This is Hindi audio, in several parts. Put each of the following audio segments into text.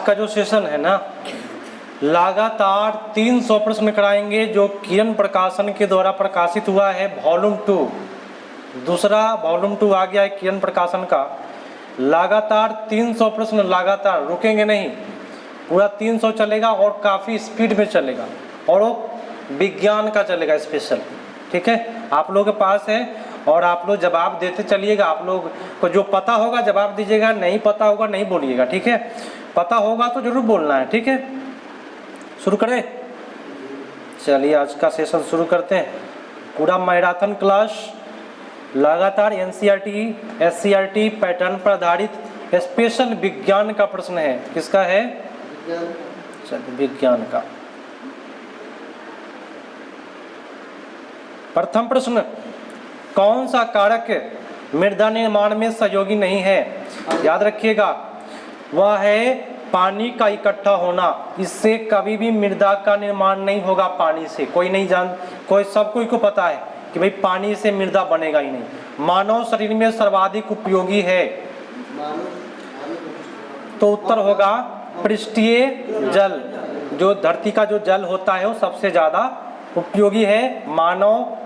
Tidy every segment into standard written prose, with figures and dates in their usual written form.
का जो सेशन है ना, लगातार 300 प्रश्न कराएंगे जो किरण प्रकाशन के द्वारा प्रकाशित हुआ है वॉल्यूम 2। दूसरा वॉल्यूम 2 आ गया है किरण प्रकाशन का। लगातार 300 प्रश्न, लगातार रुकेंगे नहीं, पूरा 300 चलेगा और काफ़ी स्पीड में चलेगा, और वो विज्ञान का चलेगा स्पेशल। ठीक है, आप लोगों के पास है और आप लोग जवाब देते चलिएगा। आप लोग को जो पता होगा जवाब दीजिएगा, नहीं पता होगा नहीं बोलिएगा। ठीक है, पता होगा तो जरूर बोलना है। ठीक है, शुरू करें। चलिए आज का सेशन शुरू करते हैं। पूरा मैराथन क्लास लगातार एनसीईआरटी एससीईआरटी पैटर्न पर आधारित स्पेशल विज्ञान का प्रश्न है। किसका है? चलिए विज्ञान का। प्रथम प्रश्न, कौन सा कारक मृदा निर्माण में सहयोगी नहीं है? याद रखिएगा, वह है पानी का इकट्ठा होना। इससे कभी भी मृदा का निर्माण नहीं होगा। पानी से कोई नहीं कोई सबको को पता है कि भाई पानी से मृदा बनेगा ही नहीं। मानव शरीर में सर्वाधिक उपयोगी है, तो उत्तर होगा पृष्ठीय जल। जो धरती का जो जल होता है वो सबसे ज़्यादा उपयोगी है। मानव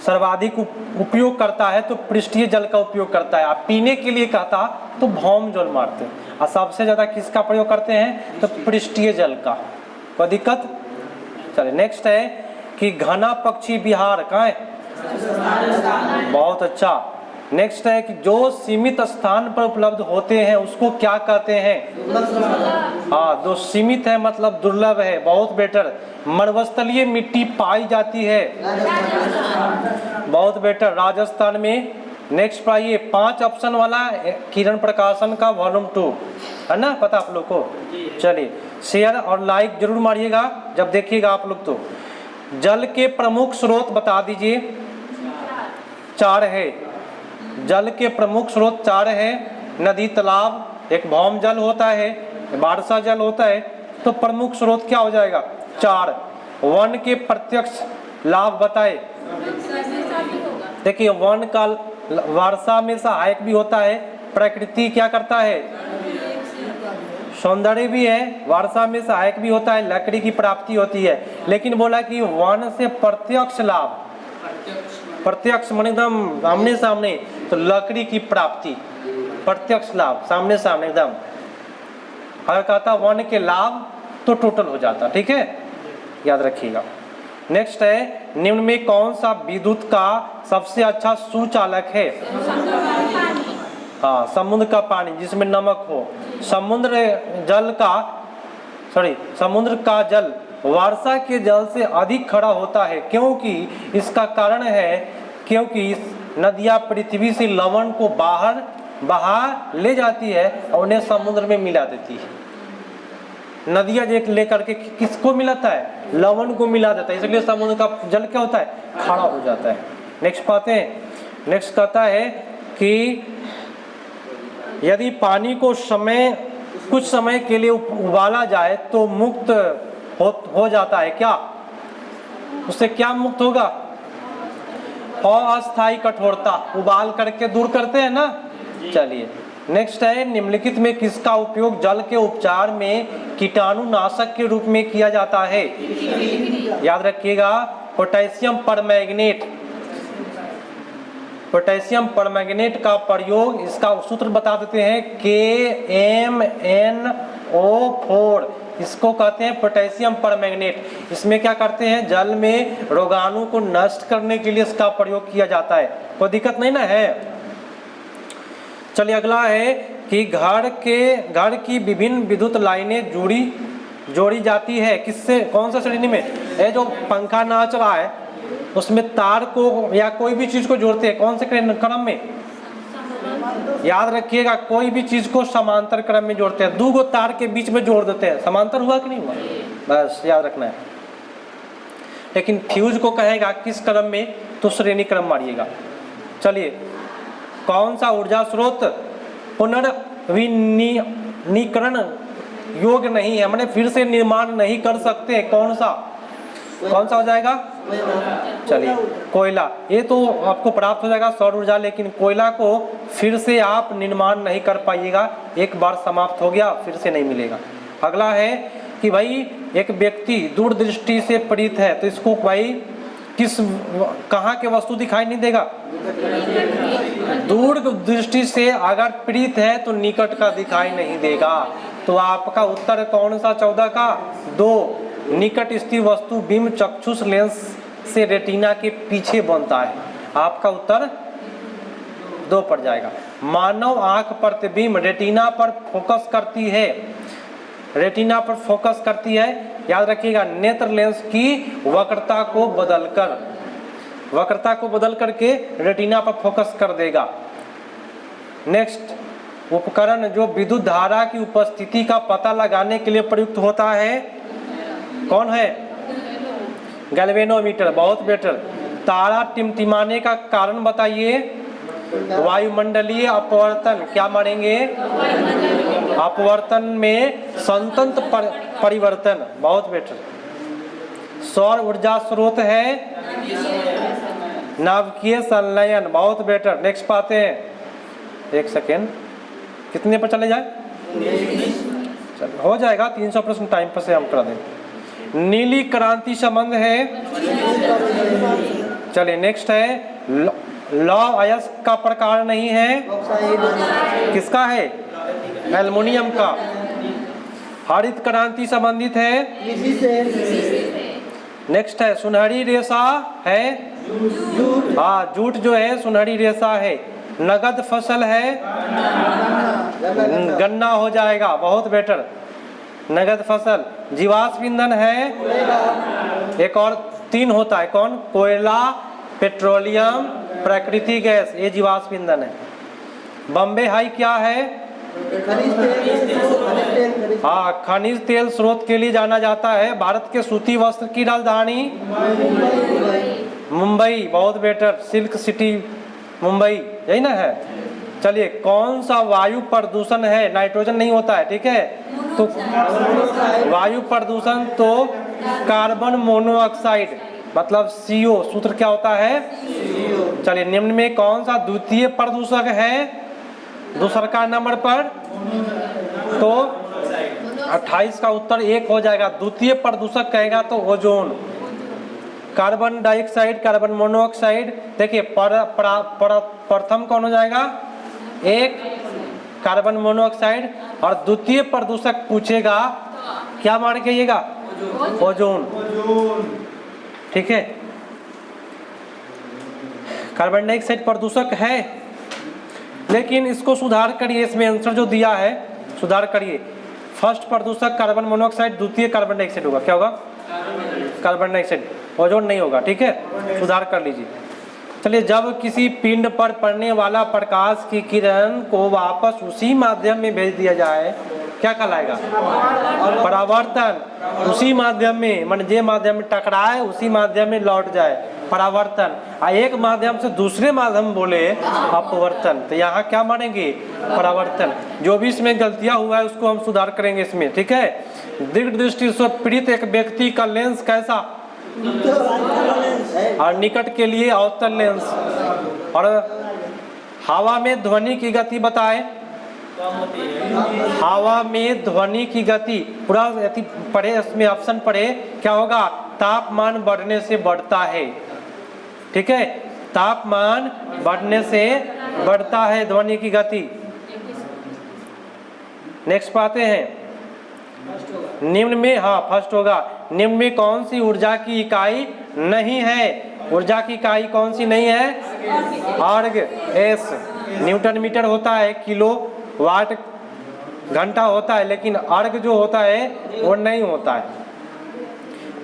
सर्वाधिक उपयोग करता है तो पृष्ठीय जल का उपयोग करता है। आप पीने के लिए कहता तो भौम जल मारते हैं, और सबसे ज़्यादा किसका प्रयोग करते हैं? तो पृष्ठीय जल का। कोई दिक्कत? चलिए नेक्स्ट है कि घना पक्षी विहार कहाँ है? बहुत अच्छा। नेक्स्ट है कि जो सीमित स्थान पर उपलब्ध होते हैं उसको क्या कहते हैं? हाँ, जो सीमित है मतलब दुर्लभ है। बहुत बेटर। मरुस्थलीय मिट्टी पाई जाती है, बहुत बेटर, राजस्थान में। नेक्स्ट पाइए 5 ऑप्शन वाला किरण प्रकाशन का वॉल्यूम 2 है ना, पता आप लोग को? चलिए शेयर और लाइक जरूर मारिएगा जब देखिएगा आप लोग। तो जल के प्रमुख स्रोत बता दीजिए। 4 है। जल के प्रमुख स्रोत 4 है। नदी, तालाब, एक भौम जल होता है, वर्षा जल होता है। तो प्रमुख स्रोत क्या हो जाएगा? 4। वन के प्रत्यक्ष लाभ बताए। देखिए वन का वर्षा में सहायक भी होता है। प्रकृति क्या करता है? सौंदर्य भी है, वर्षा में सहायक भी होता है, लकड़ी की प्राप्ति होती है। लेकिन बोला कि वन से प्रत्यक्ष लाभ, प्रत्यक्ष मन एकदम आमने सामने, तो लकड़ी की प्राप्ति, प्रत्यक्ष लाभ सामने सामने एकदम। अगर कहता वन के लाभ तो टोटल हो जाता। ठीक है, याद रखिएगा। नेक्स्ट है, निम्न में कौन सा विद्युत का सबसे अच्छा सुचालक है? हाँ, समुद्र का पानी जिसमें नमक हो। समुद्र का जल वर्षा के जल से अधिक खड़ा होता है। क्योंकि इसका कारण है क्योंकि नदियाँ पृथ्वी से लवण को बाहर बहा ले जाती है और उन्हें समुद्र में मिला देती है। नदियाँ लेकर के किसको मिलाता है? लवण को मिला देता है, इसलिए समुद्र का जल क्या होता है? खड़ा हो जाता है। नेक्स्ट पाते हैं। नेक्स्ट कहता है कि यदि पानी को कुछ समय के लिए उबाला जाए तो मुक्त हो जाता है। क्या उससे क्या मुक्त होगा? अस्थायी कठोरता, उबाल करके दूर करते हैं ना। चलिए नेक्स्ट है, निम्नलिखित में किसका उपयोग जल के उपचार में कीटाणुनाशक के रूप में किया जाता है? याद रखिएगा, पोटेशियम परमैंगनेट। पोटेशियम परमैंगनेट का प्रयोग, इसका सूत्र बता देते हैं, KMnO4। इसको कहते हैं पोटेशियम परमैंगनेट। इसमें क्या करते हैं? जल में रोगाणु को नष्ट करने के लिए इसका प्रयोग किया जाता है। कोई दिक्कत नहीं ना है? चलिए अगला है कि घर की विभिन्न विद्युत लाइनें जोड़ी जाती है। किससे? कौन सा श्रेणी में? ये जो पंखा नाच रहा है उसमें तार को या कोई भी चीज को जोड़ते हैं। कौन से क्रम में? याद रखिएगा, कोई भी चीज को समांतर क्रम में जोड़ते हैं। 2 तार के बीच में जोड़ देते हैं, समांतर हुआ कि नहीं हुआ? बस याद रखना है। लेकिन फ्यूज को कहेगा किस क्रम में? तो श्रेणी क्रम मारिएगा। चलिए, कौन सा ऊर्जा स्रोत पुनर्विनीकरण योग्य नहीं है, मैंने फिर से निर्माण नहीं कर सकते? कौन सा? कौन सा हो जाएगा? चलिए कोयला, ये तो आपको प्राप्त हो जाएगा सौर ऊर्जा, लेकिन कोयला को फिर से आप निर्माण नहीं कर पाइएगा, एक बार समाप्त हो गया फिर से नहीं मिलेगा। अगला है कि भाई एक व्यक्ति दूरदृष्टि से पीड़ित है, तो इसको भाई कहाँ के वस्तु दिखाई नहीं देगा? दूर दृष्टि से अगर पीड़ित है तो निकट का दिखाई नहीं देगा। तो आपका उत्तर कौन सा 14 का? 2। निकट स्थित वस्तु बिंब चक्षुष लेंस से रेटिना के पीछे बनता है। आपका उत्तर 2 पड़ जाएगा। मानव आंख प्रतिबिंब रेटिना पर फोकस करती है, रेटिना पर फोकस करती है, याद रखिएगा, नेत्र लेंस की वक्रता को बदल करके रेटिना पर फोकस कर देगा। नेक्स्ट उपकरण जो विद्युत धारा की उपस्थिति का पता लगाने के लिए प्रयुक्त होता है, कौन है? गैल्वेनोमीटर, बहुत बेटर। तारा टिमटिमाने का कारण बताइए। वायुमंडलीय अपवर्तन, क्या मानेंगे? अपवर्तन में संतत परिवर्तन, बहुत बेटर। सौर ऊर्जा स्रोत है नाभिकीय संलयन, बहुत बेटर। नेक्स्ट पाते हैं, एक सेकेंड, कितने पर चले जाए? चलो हो जाएगा 300 प्रश्न टाइम पर से हम करा देंगे। नीली क्रांति संबंध है। चलिए नेक्स्ट है लौ अयस्क का प्रकार नहीं है, किसका है? एल्युमिनियम का। हरित क्रांति संबंधित है। नेक्स्ट है सुनहरी रेशा है, हाँ जूट जो है सुनहरी रेशा है। नगद फसल है, गन्ना हो जाएगा, बहुत बेटर, नगद फसल। जीवाश्म ईंधन है, एक और 3 होता है, कौन? कोयला, पेट्रोलियम, प्राकृतिक गैस, ये जीवाश्म ईंधन है। बॉम्बे हाई क्या है? हाँ, खनिज तेल स्रोत के लिए जाना जाता है। भारत के सूती वस्त्र की राजधानी मुंबई, बहुत बेटर, सिल्क सिटी मुंबई, यही ना है। चलिए कौन सा वायु प्रदूषण है? नाइट्रोजन नहीं होता है, ठीक है, तो वायु प्रदूषण तो कार्बन मोनोऑक्साइड मतलब CO, सूत्र क्या होता है? चलिए निम्न में कौन सा द्वितीय प्रदूषक है दूसरा नंबर पर? तो 28 का उत्तर 1 हो जाएगा। द्वितीय प्रदूषक कहेगा तो ozone, carbon dioxide, carbon monoxide. देखिए प्रथम कौन हो जाएगा? 1 कार्बन मोनोऑक्साइड, और द्वितीय प्रदूषक पूछेगा क्या मान के आइएगा? ओजोन, ठीक है। कार्बन डाइऑक्साइड प्रदूषक है, लेकिन इसको सुधार करिए, इसमें आंसर जो दिया है सुधार करिए। फर्स्ट प्रदूषक कार्बन मोनोऑक्साइड, द्वितीय कार्बन डाइऑक्साइड होगा, क्या होगा? कार्बन डाइऑक्साइड, ओजोन नहीं होगा, ठीक है, सुधार कर लीजिए। चलिए जब किसी पिंड पर पड़ने वाला प्रकाश की किरण को वापस उसी माध्यम में भेज दिया जाए, क्या कहलाएगा? परावर्तन। उसी माध्यम में, मान जे माध्यम में टकराए उसी माध्यम में लौट जाए, परावर्तन। एक माध्यम से दूसरे माध्यम बोले अपवर्तन, तो यहाँ क्या मानेंगे? परावर्तन। जो भी इसमें गलतियाँ हुआ है उसको हम सुधार करेंगे इसमें, ठीक है। दीर्घ दृष्टि से पीड़ित एक व्यक्ति का लेंस कैसा? और निकट के लिए अवतल लेंस। और हवा में ध्वनि की गति बताए। हवा में ध्वनि की गति पूरा पढ़े, इसमें ऑप्शन पढ़े, क्या होगा? तापमान बढ़ने से बढ़ता है, ठीक है, तापमान बढ़ने से बढ़ता है ध्वनि की गति। नेक्स्ट पाते हैं, निम्न में, हाँ फर्स्ट होगा, निम्न में कौन सी ऊर्जा की इकाई नहीं है? ऊर्जा की इकाई कौन सी नहीं है? अर्ग, एस। न्यूटन मीटर होता है, किलो वाट घंटा होता है, लेकिन अर्ग जो होता है वो नहीं होता है,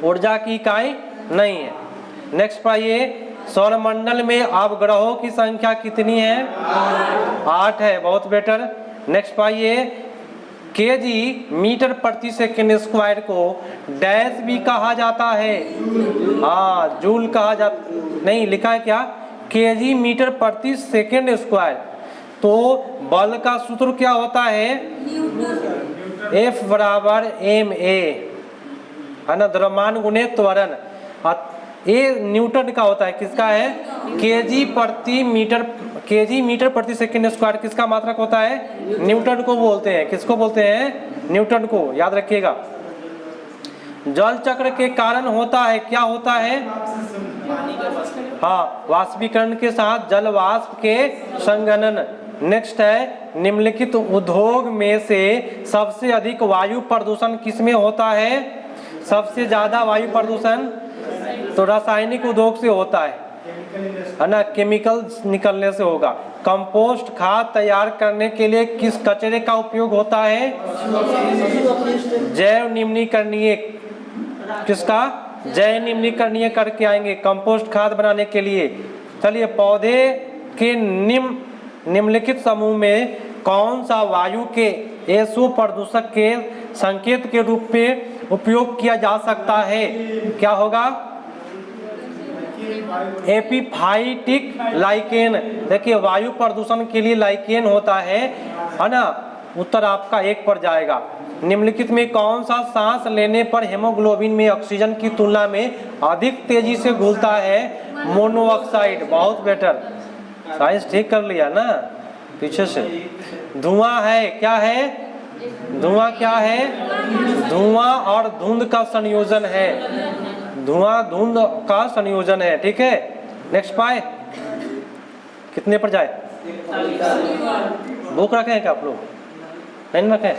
ऊर्जा की इकाई नहीं है। नेक्स्ट पाइए, सौरमंडल में अवग्रहों की संख्या कितनी है? 8 है, बहुत बेटर। नेक्स्ट पाइए, केजी मीटर प्रति सेकेंड स्क्वायर को डैश भी कहा जाता है, हाँ जूल कहा जाता, नहीं लिखा है क्या? केजी मीटर प्रति सेकेंड स्क्वायर। तो बल का सूत्र क्या होता है? F बराबर ma, है ना, द्रव्यमान गुणे त्वरण। ये न्यूटन का होता है, किसका है? केजी मीटर प्रति सेकंड स्क्वायर किसका मात्रक होता है? न्यूटन को बोलते हैं। किसको बोलते हैं? न्यूटन को, याद रखिएगा। जल चक्र के कारण होता है, क्या होता है? हाँ, वाष्पीकरण के साथ जल वाष्प के संघनन। नेक्स्ट है, निम्नलिखित उद्योग में से सबसे अधिक वायु प्रदूषण किसमें होता है? सबसे ज्यादा वायु प्रदूषण तो रासायनिक उद्योग से होता है ना, केमिकल निकलने से होगा। कंपोस्ट खाद तैयार करने के लिए किस कचरे का उपयोग होता है? जैव निम्नीकरणीय। किसका? जैव निम्नीकरणीय करके आएंगे कंपोस्ट खाद बनाने के लिए। चलिए, पौधे के निम्नलिखित समूह में कौन सा वायु के एसो प्रदूषक के संकेत के रूप में उपयोग किया जा सकता है? क्या होगा? Epiphytic lichen. देखिए, वायु प्रदूषण के लिए लाइकेन होता है ना। उत्तर आपका 1 पर जाएगा। निम्नलिखित में कौन सा सांस लेने पर हेमोग्लोबिन में ऑक्सीजन की तुलना में अधिक तेजी से घुलता है? मोनोऑक्साइड। बहुत बेटर, साइंस ठीक कर लिया ना पीछे से। धुआं है, क्या है? धुआं क्या है? धुआं और धुंध का संयोजन है। धुआं धुंध का संयोजन है, ठीक है। नेक्स्ट पाए, कितने पर जाए? बुक रखे हैं क्या आप लोग? नहीं रखे?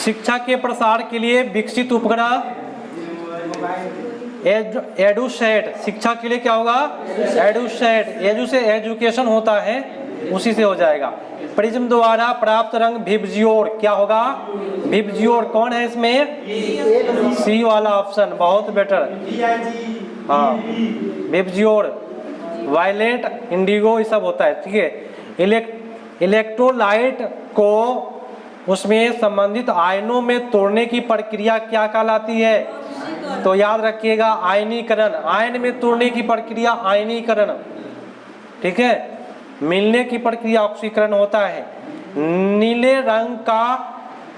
शिक्षा के प्रसार के लिए विकसित उपग्रह एडुसेट। शिक्षा के लिए क्या होगा? एडुसेट। एजू से एजुकेशन होता है, उसी से हो जाएगा। प्रिज्म द्वारा प्राप्त रंग विबजियोर। क्या होगा? विबजियोर। कौन है इसमें? सी वाला ऑप्शन, बहुत बेटर। हाँ, विबजियोर। वायलेट, इंडिगो, ये सब होता है, ठीक है। इलेक्ट्रोलाइट को उसमें संबंधित आयनों में तोड़ने की प्रक्रिया क्या कहलाती है? तो याद रखिएगा, आयनीकरण। आयन में तोड़ने की प्रक्रिया आयनीकरण, ठीक है। मिलने की प्रक्रिया ऑक्सीकरण होता है। नीले रंग का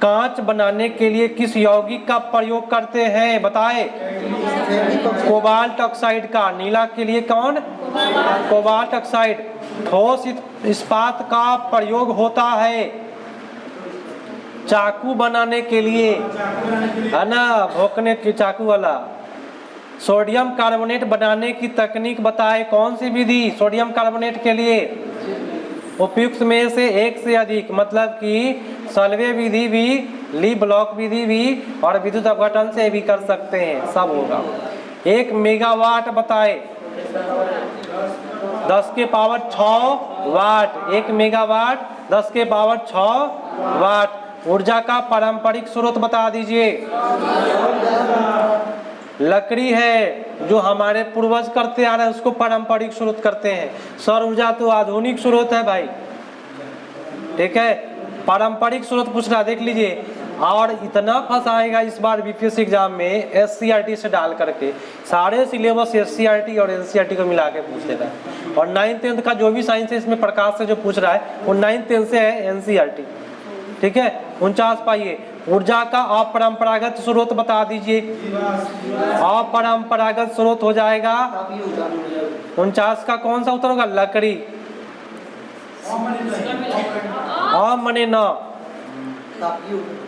कांच बनाने के लिए किस यौगिक का प्रयोग करते हैं? बताए। कोबाल्ट ऑक्साइड का। नीला के लिए कौन? Cobalt oxide. ठोस इस्पात का प्रयोग होता है चाकू बनाने के लिए, है ना, भोंकने की चाकू वाला। सोडियम कार्बोनेट बनाने की तकनीक बताए। कौन सी विधि सोडियम कार्बोनेट के लिए? उपयुक्त में से एक से अधिक, मतलब कि सल्वे विधि भी, ली ब्लॉक विधि भी और विद्युत अपघटन से भी कर सकते हैं, सब होगा। 1 मेगावाट बताए। 10 के पावर 6 वाट। 1 मेगावाट 10 के पावर 6 वाट। ऊर्जा का पारंपरिक स्रोत बता दीजिए। लकड़ी है, जो हमारे पूर्वज करते आ रहे हैं, उसको पारंपरिक स्रोत करते हैं। सौर ऊर्जा तो आधुनिक स्रोत है भाई, ठीक है। पारंपरिक स्रोत पूछ रहा, देख लीजिए। और इतना फंसाएगा इस बार बीपीएससी एग्जाम में एससीईआरटी से डाल करके, सारे सिलेबस एससीईआरटी और एनसीईआरटी को मिला के पूछ देता है। और 9th 10th का जो भी साइंस है इसमें प्रकाश से जो पूछ रहा है वो 9th 10th से है एनसीईआरटी, ठीक है। 49 पाइए। ऊर्जा का अपरंपरागत स्रोत बता दीजिए। अपरंपरागत स्रोत हो जाएगा 49 का कौन सा उत्तर होगा? लकड़ी। मने न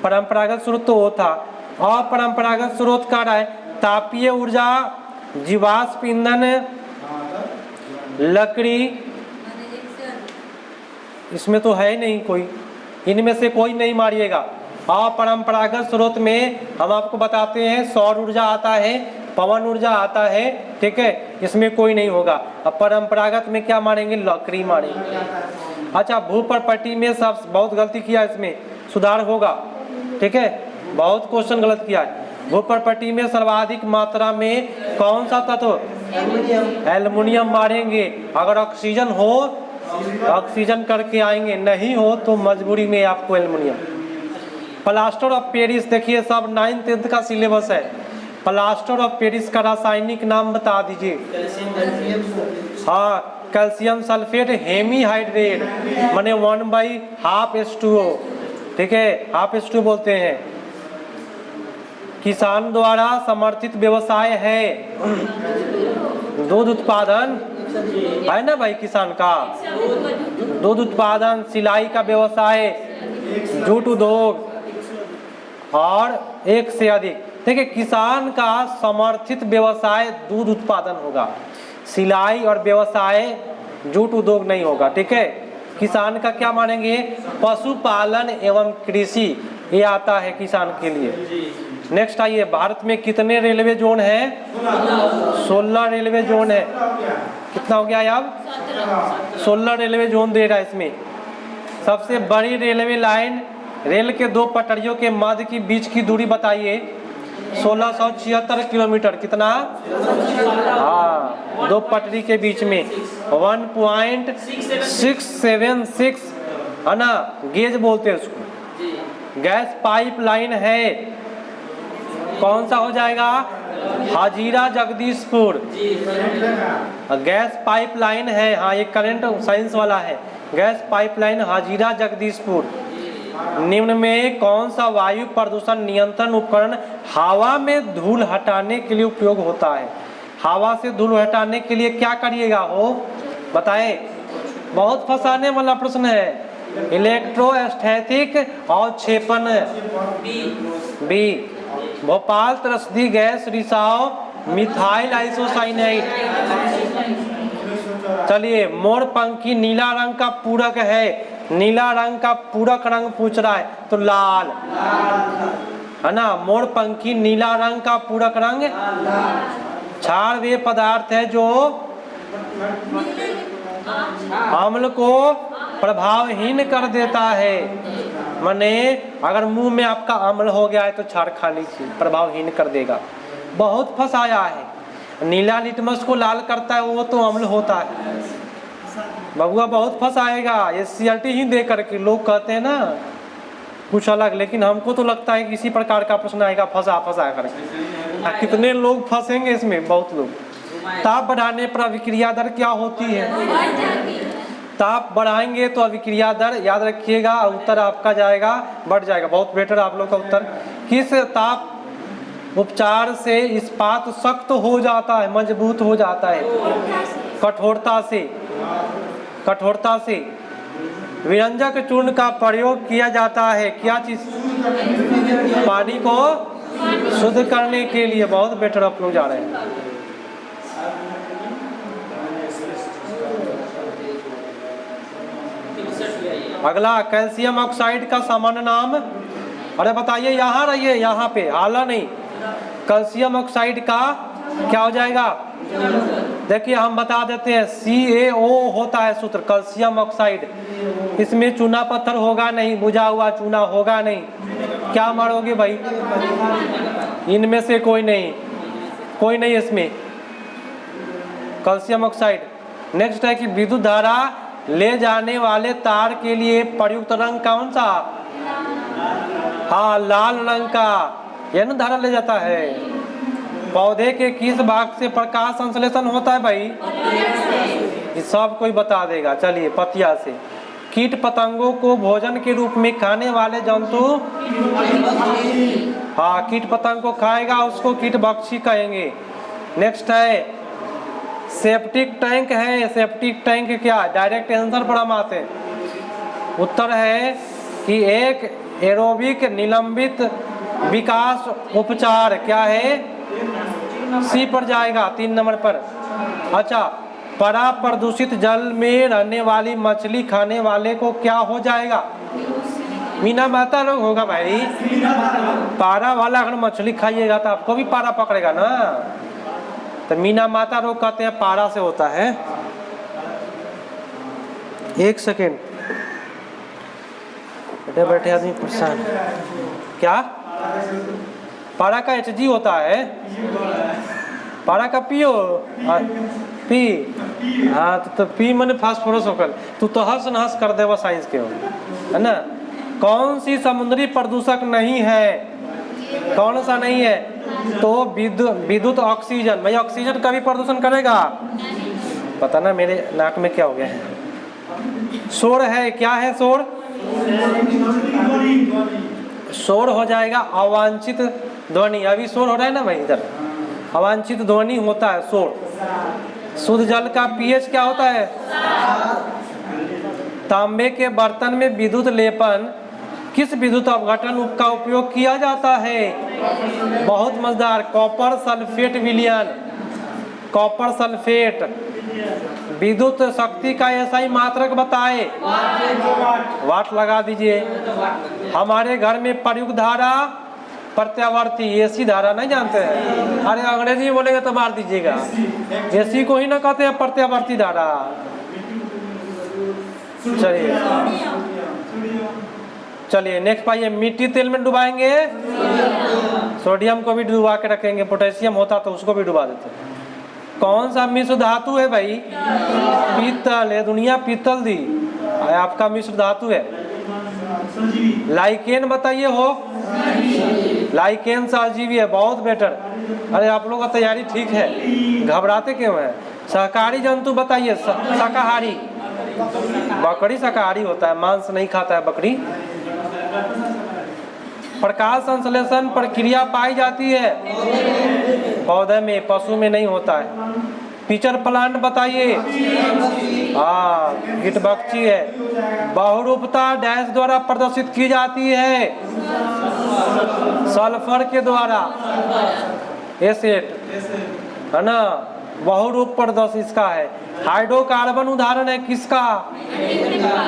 परंपरागत स्रोत तो वो था। अपरंपरागत स्रोत का रहा है तापीय ऊर्जा, जीवाश्म ईंधन, लकड़ी। इसमें तो है नहीं कोई, इनमें से कोई नहीं मारिएगा। अपरंपरागत स्रोत में हम आपको बताते हैं सौर ऊर्जा आता है, पवन ऊर्जा आता है, ठीक है, इसमें कोई नहीं होगा। अब परंपरागत में क्या मारेंगे? लकड़ी मारेंगे। अच्छा, भू प्रॉपर्टी में सब बहुत गलती किया, इसमें सुधार होगा, ठीक है। बहुत क्वेश्चन गलत किया है। भू प्रॉपर्टी में सर्वाधिक मात्रा में कौन सा तत्व? एल्युमिनियम मारेंगे। अगर ऑक्सीजन हो ऑक्सीजन करके आएंगे, नहीं हो तो मजबूरी में आपको एल्युमिनियम। प्लास्टर ऑफ पेरिस, देखिए सब 9th 10th का सिलेबस है। प्लास्टर ऑफ पेरिस का रासायनिक नाम बता दीजिए। हाँ, कैल्शियम सल्फेट हेमीहाइड्रेट, माने 1/2 H2O, ठीक है, हाफ H2 बोलते हैं। किसान द्वारा समर्थित व्यवसाय है दूध उत्पादन, है ना भाई, किसान का दूध उत्पादन, सिलाई का व्यवसाय, जूट उद्योग और एक से अधिक। देखिए किसान का समर्थित व्यवसाय दूध उत्पादन होगा, सिलाई और व्यवसाय जूट उद्योग नहीं होगा, ठीक है। किसान का क्या मानेंगे, पशुपालन एवं कृषि, ये आता है किसान के लिए। नेक्स्ट आइए, भारत में कितने रेलवे जोन है, 16 रेलवे जोन है। कितना हो गया अब, 16 रेलवे जोन दे रहा है इसमें। सबसे बड़ी रेलवे लाइन, रेल के दो पटरियों के मध्य की बीच की दूरी बताइए, 1676 किलोमीटर। कितना, हाँ, दो पटरी के बीच में 1.676 है ना, गेज बोलते हैं उसको। गैस पाइपलाइन है, कौन सा हो जाएगा, हाजीरा जगदीशपुर। गैस पाइपलाइन है, हाँ ये करंट साइंस वाला है। Gas pipeline Hazira Jagdishpur. निम्न में कौन सा वायु प्रदूषण नियंत्रण उपकरण हवा में धूल हटाने के लिए उपयोग होता है। हवा से धूल हटाने के लिए क्या करिएगा हो, बताए। बहुत फंसाने वाला प्रश्न है। इलेक्ट्रोस्टैटिक अवक्षेपण, बी। भोपाल त्रसदी गैस रिसाव, मिथाइल आइसोसाइनेट। चलिए, मोरपंखी नीला रंग का पूरक है, नीला रंग का पूरक रंग पूछ रहा है तो लाल, है ना। मोरपंखी नीला रंग का पूरक रंग, क्षार वे पदार्थ है जो अम्ल को प्रभावहीन कर देता है। माने अगर मुंह में आपका अम्ल हो गया है तो क्षार खा लीजिए, प्रभावहीन कर देगा। बहुत फंसाया है। नीला लिटमस को लाल करता है वो तो अम्ल होता है। बबुआ बहुत फंसाएगा, ये सीआरटी ही दे करके लोग कहते हैं ना कुछ अलग, लेकिन हमको तो लगता है कि इसी प्रकार का प्रश्न आएगा, फंसा करके। कितने लोग फंसेंगे इसमें, बहुत लोग। ताप बढ़ाने पर अभिक्रिया दर क्या होती है, ताप बढ़ाएंगे तो अभिक्रिया दर, याद रखिएगा, उत्तर आपका जाएगा, बढ़ जाएगा। बहुत बेटर आप लोग का उत्तर। किस ताप उपचार से इस्पात सख्त हो जाता है, मजबूत हो जाता है, कठोरता से, कठोरता से। विरंजक चूर्ण का प्रयोग किया जाता है, क्या चीज, पानी को शुद्ध करने के लिए। बहुत बेटर आप लोग जा रहे हैं। अगला, कैल्शियम ऑक्साइड का सामान्य नाम, अरे बताइए, यहाँ रहिए, यहाँ पे हाला नहीं। कैल्शियम ऑक्साइड का क्या हो जाएगा, देखिए हम बता देते हैं, CaO होता है सूत्र, कैल्शियम ऑक्साइड। इसमें चूना पत्थर होगा नहीं, बुझा हुआ चूना होगा नहीं। क्या मारोगे भाई, इनमें से कोई नहीं, कोई नहीं इसमें, कैल्शियम ऑक्साइड। नेक्स्ट है कि विद्युत धारा ले जाने वाले तार के लिए प्रयुक्त रंग कौन सा, हाँ लाल रंग का, यह ना धारा ले जाता है। पौधे के किस भाग से प्रकाश संश्लेषण होता है भाई, ये सब कोई बता देगा। चलिए, पतिया से। कीट पतंगों को भोजन के रूप में खाने वाले जंतु, हाँ कीट पतंग को खाएगा उसको कीटभक्षी कहेंगे। नेक्स्ट है सेप्टिक टैंक है, सेप्टिक टैंक क्या, डायरेक्ट आंसर पर हम आते हैं। उत्तर है कि एक एरोबिक निलंबित विकास उपचार, क्या है, सी पर जाएगा 3 नंबर पर। अच्छा, परा प्रदूषित जल में रहने वाली मछली खाने वाले को क्या हो जाएगा, मीना माता रोग होगा भाई। पारा वाला अगर मछली खाइएगा तो आपको भी पारा पकड़ेगा ना, तो मीना माता रोग कहते हैं, पारा से होता है। एक सेकेंड, बैठे बैठे आदमी परेशान। क्या, पारा का HG होता है, पारा का पियो, पी, हाँ तो पी मैंने फास्फोरस होकर, तू तो हंस नहस कर देवा साइंस के हो, है ना। कौन सी समुद्री प्रदूषक नहीं है, कौन सा नहीं है, तो विद्युत ऑक्सीजन। भाई ऑक्सीजन का भी प्रदूषण करेगा, पता ना मेरे नाक में क्या हो गया है। शोर है, क्या है शोर, शोर हो जाएगा अवांछित ध्वनि, अभी शोर हो रहा है ना भाई इधर, अवांछित ध्वनि होता है शोर। शुद्ध जल का पीएच क्या होता है? तांबे के बर्तन में विद्युत लेपन किस विद्युत अपघटन का उपयोग किया जाता है? बहुत मजेदार, कॉपर सल्फेट विलयन। कॉपर सल्फेट विद्युत शक्ति का ऐसा ही मात्रक बताए, वाट लगा दीजिए। हमारे घर में प्रयुक्त धारा प्रत्यावर्ती, एसी धारा नहीं जानते हैं? अरे अंग्रेजी बोलेंगे तो मार दीजिएगा, एसी को ही ना कहते हैं प्रत्यावर्ती धारा। चलिए नेक्स्ट पाइए, मिट्टी तेल में डुबाएंगे, सोडियम को भी डुबा के रखेंगे, पोटेशियम होता तो उसको भी डुबा देते। कौन सा मिश्र धातु है भाई? पीतल है, दुनिया पीतल दी, आपका मिश्र धातु है। लाइकेन बताइए हो, लाइकेन सहजीवी है, बहुत बेटर। अरे आप लोग का तैयारी ठीक है, घबराते क्यों है? शाकाहारी जंतु बताइए, शाकाहारी, बकरी शाकाहारी होता है, मांस नहीं खाता है बकरी। प्रकाश संश्लेषण प्रक्रिया पाई जाती है पौधे में, पशु में नहीं होता है। पिचर प्लांट बताइए, हाँ गिटबक्ची है। बहुरूपता डैश द्वारा प्रदर्शित की जाती है, सल्फर के द्वारा, एसिड है ना, बहुरूप प्रदर्शित इसका है। हाइड्रोकार्बन उदाहरण है किसका?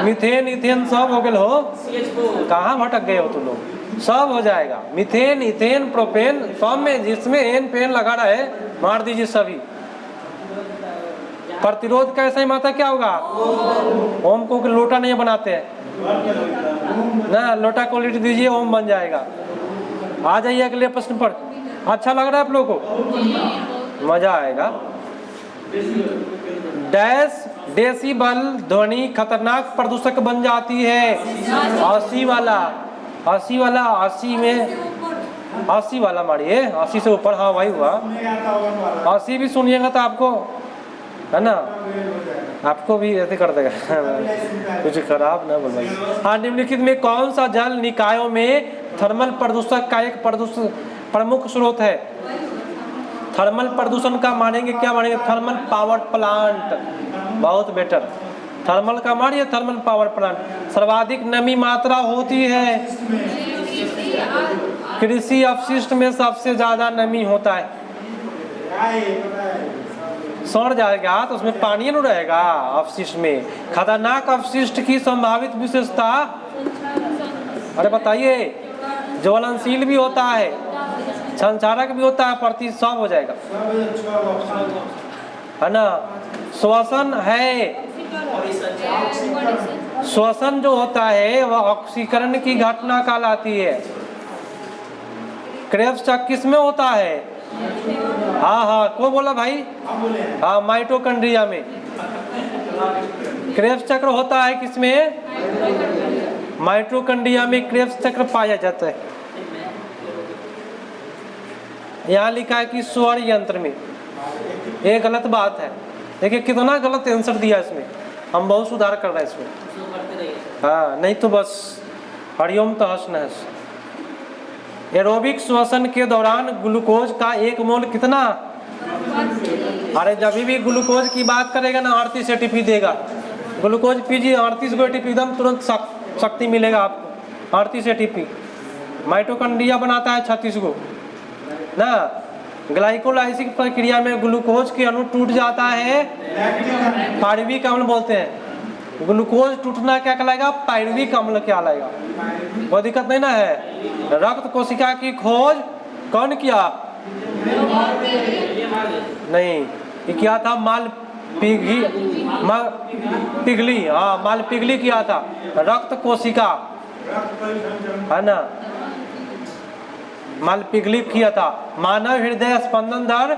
मीथेन, इथेन सब हो गए हो, कहाँ भटक गए हो तुम लोग? सब हो जाएगा, मीथेन, इथेन, प्रोपेन सब में, जिसमें एन पेन लगा रहा है मार दीजिए सभी। प्रतिरोध कैसे मात्रा क्या होगा? ओम को लोटा नहीं बनाते हैं ना, लोटा को लिट दीजिए ओम बन जाएगा। आ जाइए अगले प्रश्न पर। अच्छा लग रहा है आप लोगों को? मजा आएगा। डैश डेसिबल ध्वनि खतरनाक प्रदूषक बन जाती है। 80 वाला, 80 वाला, 80 में 80 वाला मारिए, 80 से ऊपर। हाँ भाई हुआ, 80 भी सुनिएगा तो आपको है ना, आपको भी ऐसे कर देगा कुछ खराब ना बोल। हाँ, निम्नलिखित में कौन सा जल निकायों में थर्मल प्रदूषक का एक प्रमुख स्रोत है? थर्मल प्रदूषण का मानेंगे क्या मानेंगे? थर्मल पावर प्लांट, बहुत बेटर। थर्मल का मानिए, थर्मल पावर प्लांट। सर्वाधिक नमी मात्रा होती है, कृषि अपशिष्ट में सबसे ज्यादा नमी होता है। सड़ जाएगा तो उसमें पानी नहीं रहेगा अपशिष्ट में। खतरनाक अपशिष्ट की संभावित विशेषता, अरे बताइए, ज्वलनशील भी होता है, संचारक भी होता है, प्रति सब हो जाएगा है ना। श्वसन है, श्वसन जो होता है वह ऑक्सीकरण की घटना कहलाती है। क्रेब्स चक्र किसमें होता है? हाँ हाँ, कौन बोला भाई? हाँ, माइटोकॉन्ड्रिया में। क्रेब्स चक्र होता है किसमें? माइटोकॉन्ड्रिया में क्रेब्स चक्र पाया जाता है। यहाँ लिखा है कि स्वर यंत्र में, ये गलत बात है। देखिए कितना गलत आंसर दिया इसमें, हम बहुत सुधार कर रहे हैं इसमें। हाँ, नहीं तो बस हरिओम तहस नहस। एरोबिक श्वसन के दौरान ग्लूकोज का 1 मोल कितना? अरे जब भी ग्लूकोज की बात करेगा ना 38 एटीपी देगा। ग्लूकोज पीजिए 38 को एटीपी, एकदम तुरंत शक्ति मिलेगा आपको। 38 एटीपी माइटोकॉन्ड्रिया बनाता है 36 को ना। ग्लाइकोलाइसिस प्रक्रिया में ग्लूकोज के अणु टूट जाता है, पायरुविक अम्ल बोलते हैं। ग्लूकोज टूटना क्या कहलाएगा? पायरुविक अम्ल कहलाएगा। कोई दिक्कत नहीं ना है। रक्त कोशिका की खोज कौन किया? नहीं, ये किया था पिघली, हाँ माल पिघली किया था। रक्त कोशिका है ना, माल पिघली किया था। मानव हृदय स्पंदन दर,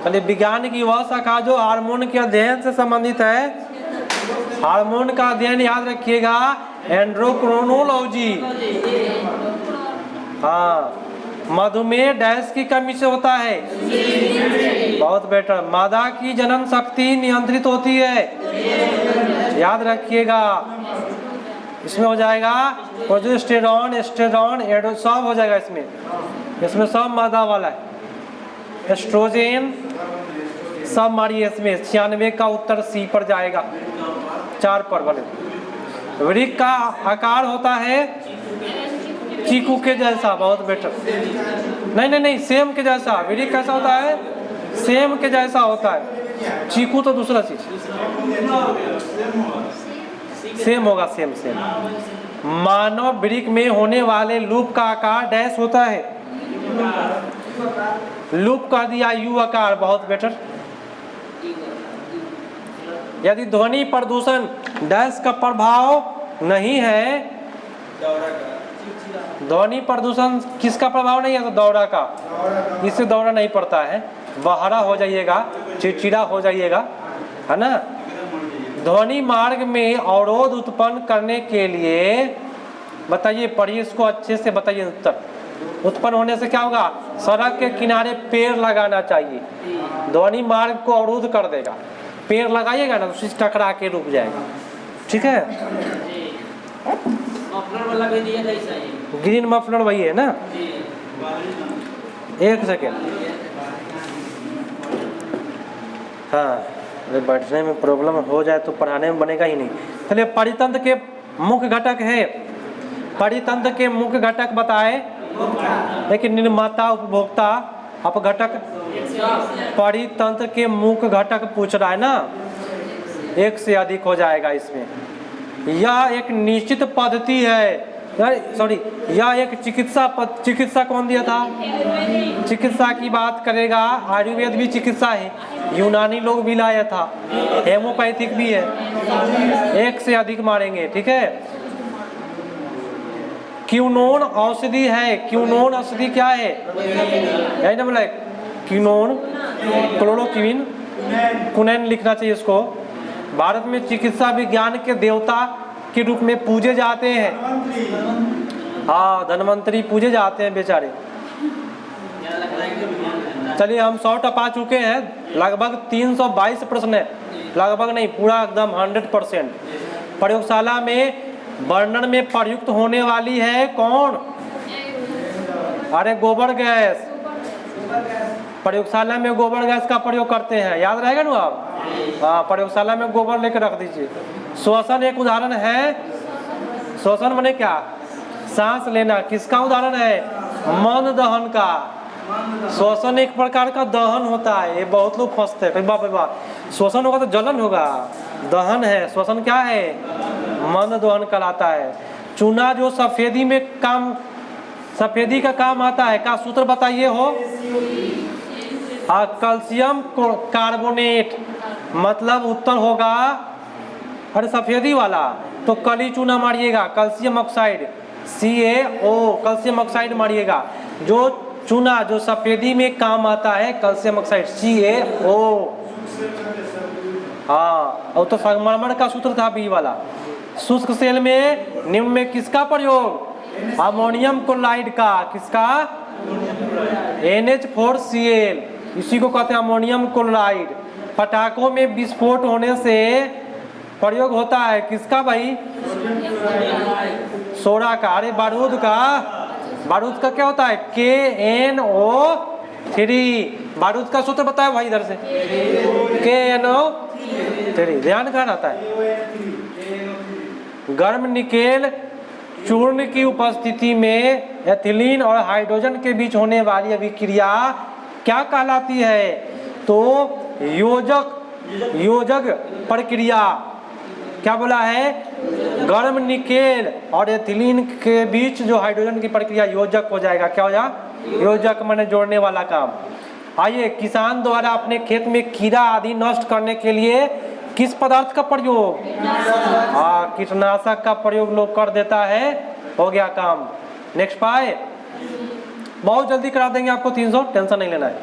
चलिए विज्ञान की वह शाखा जो हार्मोन के अध्ययन से संबंधित है। हार्मोन का अध्ययन याद रखिएगा, एंड्रोक्रोनोलॉजी। हाँ, मधुमेह डैश की कमी से होता है, बहुत बेटर। मादा की जन्म शक्ति नियंत्रित होती है, याद रखिएगा। इसमें हो जाएगा प्रोजेस्टेरॉन, एस्टेरॉन, सब हो जाएगा इसमें सब मादा वाला है। एस्ट्रोजेन सब मारिए इसमें। 96 का उत्तर सी पर जाएगा, 4 पर बने। वृक्क का आकार होता है चीकू के जैसा, बहुत बेटर। नहीं, सेम के जैसा। वृक्क कैसा होता है? सेम के जैसा होता है। चीकू तो दूसरा चीज। सेम होगा, सेम। मानव वृक्क में होने वाले लूप का आकार डैश होता है। लूप कर दिया यू आकार, बहुत बेटर। यदि ध्वनि प्रदूषण डैश का प्रभाव नहीं है, ध्वनि प्रदूषण किसका प्रभाव नहीं है? तो दौरा का। इससे दौरा नहीं पड़ता है, बहरा हो जाइएगा, चिड़चिड़ा हो जाइएगा, है ना। ध्वनि मार्ग में अवरोध उत्पन्न करने के लिए बताइए, पढ़िए इसको अच्छे से, बताइए उत्तर। उत्पन्न होने से क्या होगा? सड़क के किनारे पेड़ लगाना चाहिए, ध्वनि मार्ग को अवरोध कर देगा। पेड़ लगाइएगा ना तो टकरा के रुक जाएगा, ठीक है। ग्रीन मफलर वही है ना। एक सेकेंड, हाँ, बैठने में प्रॉब्लम हो जाए तो पढ़ाने में बनेगा ही नहीं। चलिए, परितंत्र के मुख्य घटक है। परितंत्र के मुख्य घटक बताए, लेकिन निर्माता उपभोक्ता अपघटक। परितंत्र के मुख्य घटक पूछ रहा है ना, एक से अधिक हो जाएगा इसमें। यह एक निश्चित पद्धति है, सॉरी, यह एक चिकित्सा कौन दिया था? चिकित्सा की बात करेगा। आयुर्वेद भी चिकित्सा है, यूनानी लोग भी लाया था, हेमोपैथिक भी है। एक से अधिक मारेंगे, ठीक है। क्यूनोन औषधि है। क्यूनोन औषधि क्या है? यही ना बोला, क्यूनोन, क्लोरोक्विन, कुनैन लिखना चाहिए इसको। भारत में चिकित्सा विज्ञान के देवता के रूप में पूजे जाते हैं। हाँ, धन्वंतरी पूजे जाते हैं बेचारे। चलिए, हम 100 टपा चुके हैं। लगभग 322 प्रश्न है, लगभग नहीं, पूरा एकदम 100%। प्रयोगशाला में वर्णन में प्रयुक्त होने वाली है कौन? अरे गोबर गैस। प्रयोगशाला में गोबर गैस का प्रयोग करते हैं, याद रहेगा ना आप। हाँ, प्रयोगशाला में गोबर लेकर रख दीजिए। श्वसन एक उदाहरण है। श्वसन माने क्या? सांस लेना। किसका उदाहरण है? मंद दहन का। श्वसन एक प्रकार का दहन होता है, ये बहुत लोग फंसते हैं। बाप, श्वसन होगा तो जलन होगा, दहन है। श्वसन क्या है? मंद दहन कहलाता है। चूना जो सफेदी का काम आता है, का सूत्र बताइए हो? कैल्शियम कार्बोनेट, मतलब उत्तर होगा, अरे सफेदी वाला तो कली चूना मारिएगा, calcium oxide, CaO, calcium oxide मारिएगा। जो चूना जो सफेदी में काम आता है, कैल्शियम ऑक्साइड, CaO। हाँ, और तो संगमरमर का सूत्र था बी वाला। शुष्क सेल में निम्न में किसका प्रयोग? अमोनियम क्लोराइड का। किसका? NH4Cl, इसी को कहते हैं अमोनियम क्लोराइड। पटाखों में विस्फोट होने से प्रयोग होता है किसका भाई? सोडा का। अरे बारूद का क्या होता है? KNO3। बारूद का सूत्र बताया भाई इधर से, KNO3। ध्यान कहाँ रहता है? गर्म निकेल चूर्ण की उपस्थिति में एथिलीन और हाइड्रोजन के बीच होने वाली अभिक्रिया क्या कहलाती है? तो योजक प्रक्रिया। क्या बोला है? गर्म निकेल और एथिलीन के बीच जो हाइड्रोजन की प्रक्रिया योजक हो जाएगा। क्या हो जाएगा? योजक माने जोड़ने वाला काम। आइए, किसान द्वारा अपने खेत में कीड़ा आदि नष्ट करने के लिए किस पदार्थ का प्रयोग? कीटनाशक का प्रयोग लोग कर देता है। हो गया काम। नेक्स्ट पाए, बहुत जल्दी करा देंगे आपको 300, टेंशन नहीं लेना है।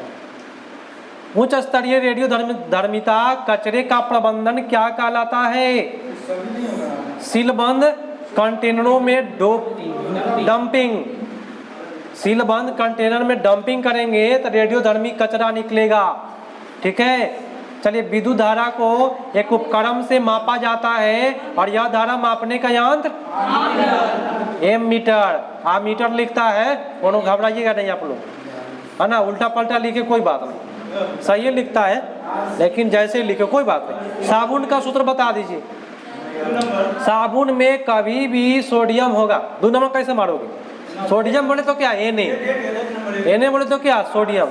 उच्च स्तरीय रेडियो धर्मिता कचरे का प्रबंधन क्या कहलाता है? सीलबंद कंटेनरों में डंपिंग। सीलबंद कंटेनर में डंपिंग करेंगे तो रेडियो धर्मी कचरा निकलेगा, ठीक है। चलिए, विद्युत धारा को एक उपकरण से मापा जाता है और यह धारा मापने का यंत्र एमीटर। मीटर लिखता है, कोनो घबराइएगा नहीं आप लोग, है ना। उल्टा पलटा लिखे कोई बात नहीं, सही लिखता है, लेकिन जैसे लिखे कोई बात नहीं। साबुन का सूत्र बता दीजिए। साबुन में कभी भी सोडियम होगा। 2 नंबर कैसे मारोगे? सोडियम बोले तो क्या Na बोले तो क्या sodium,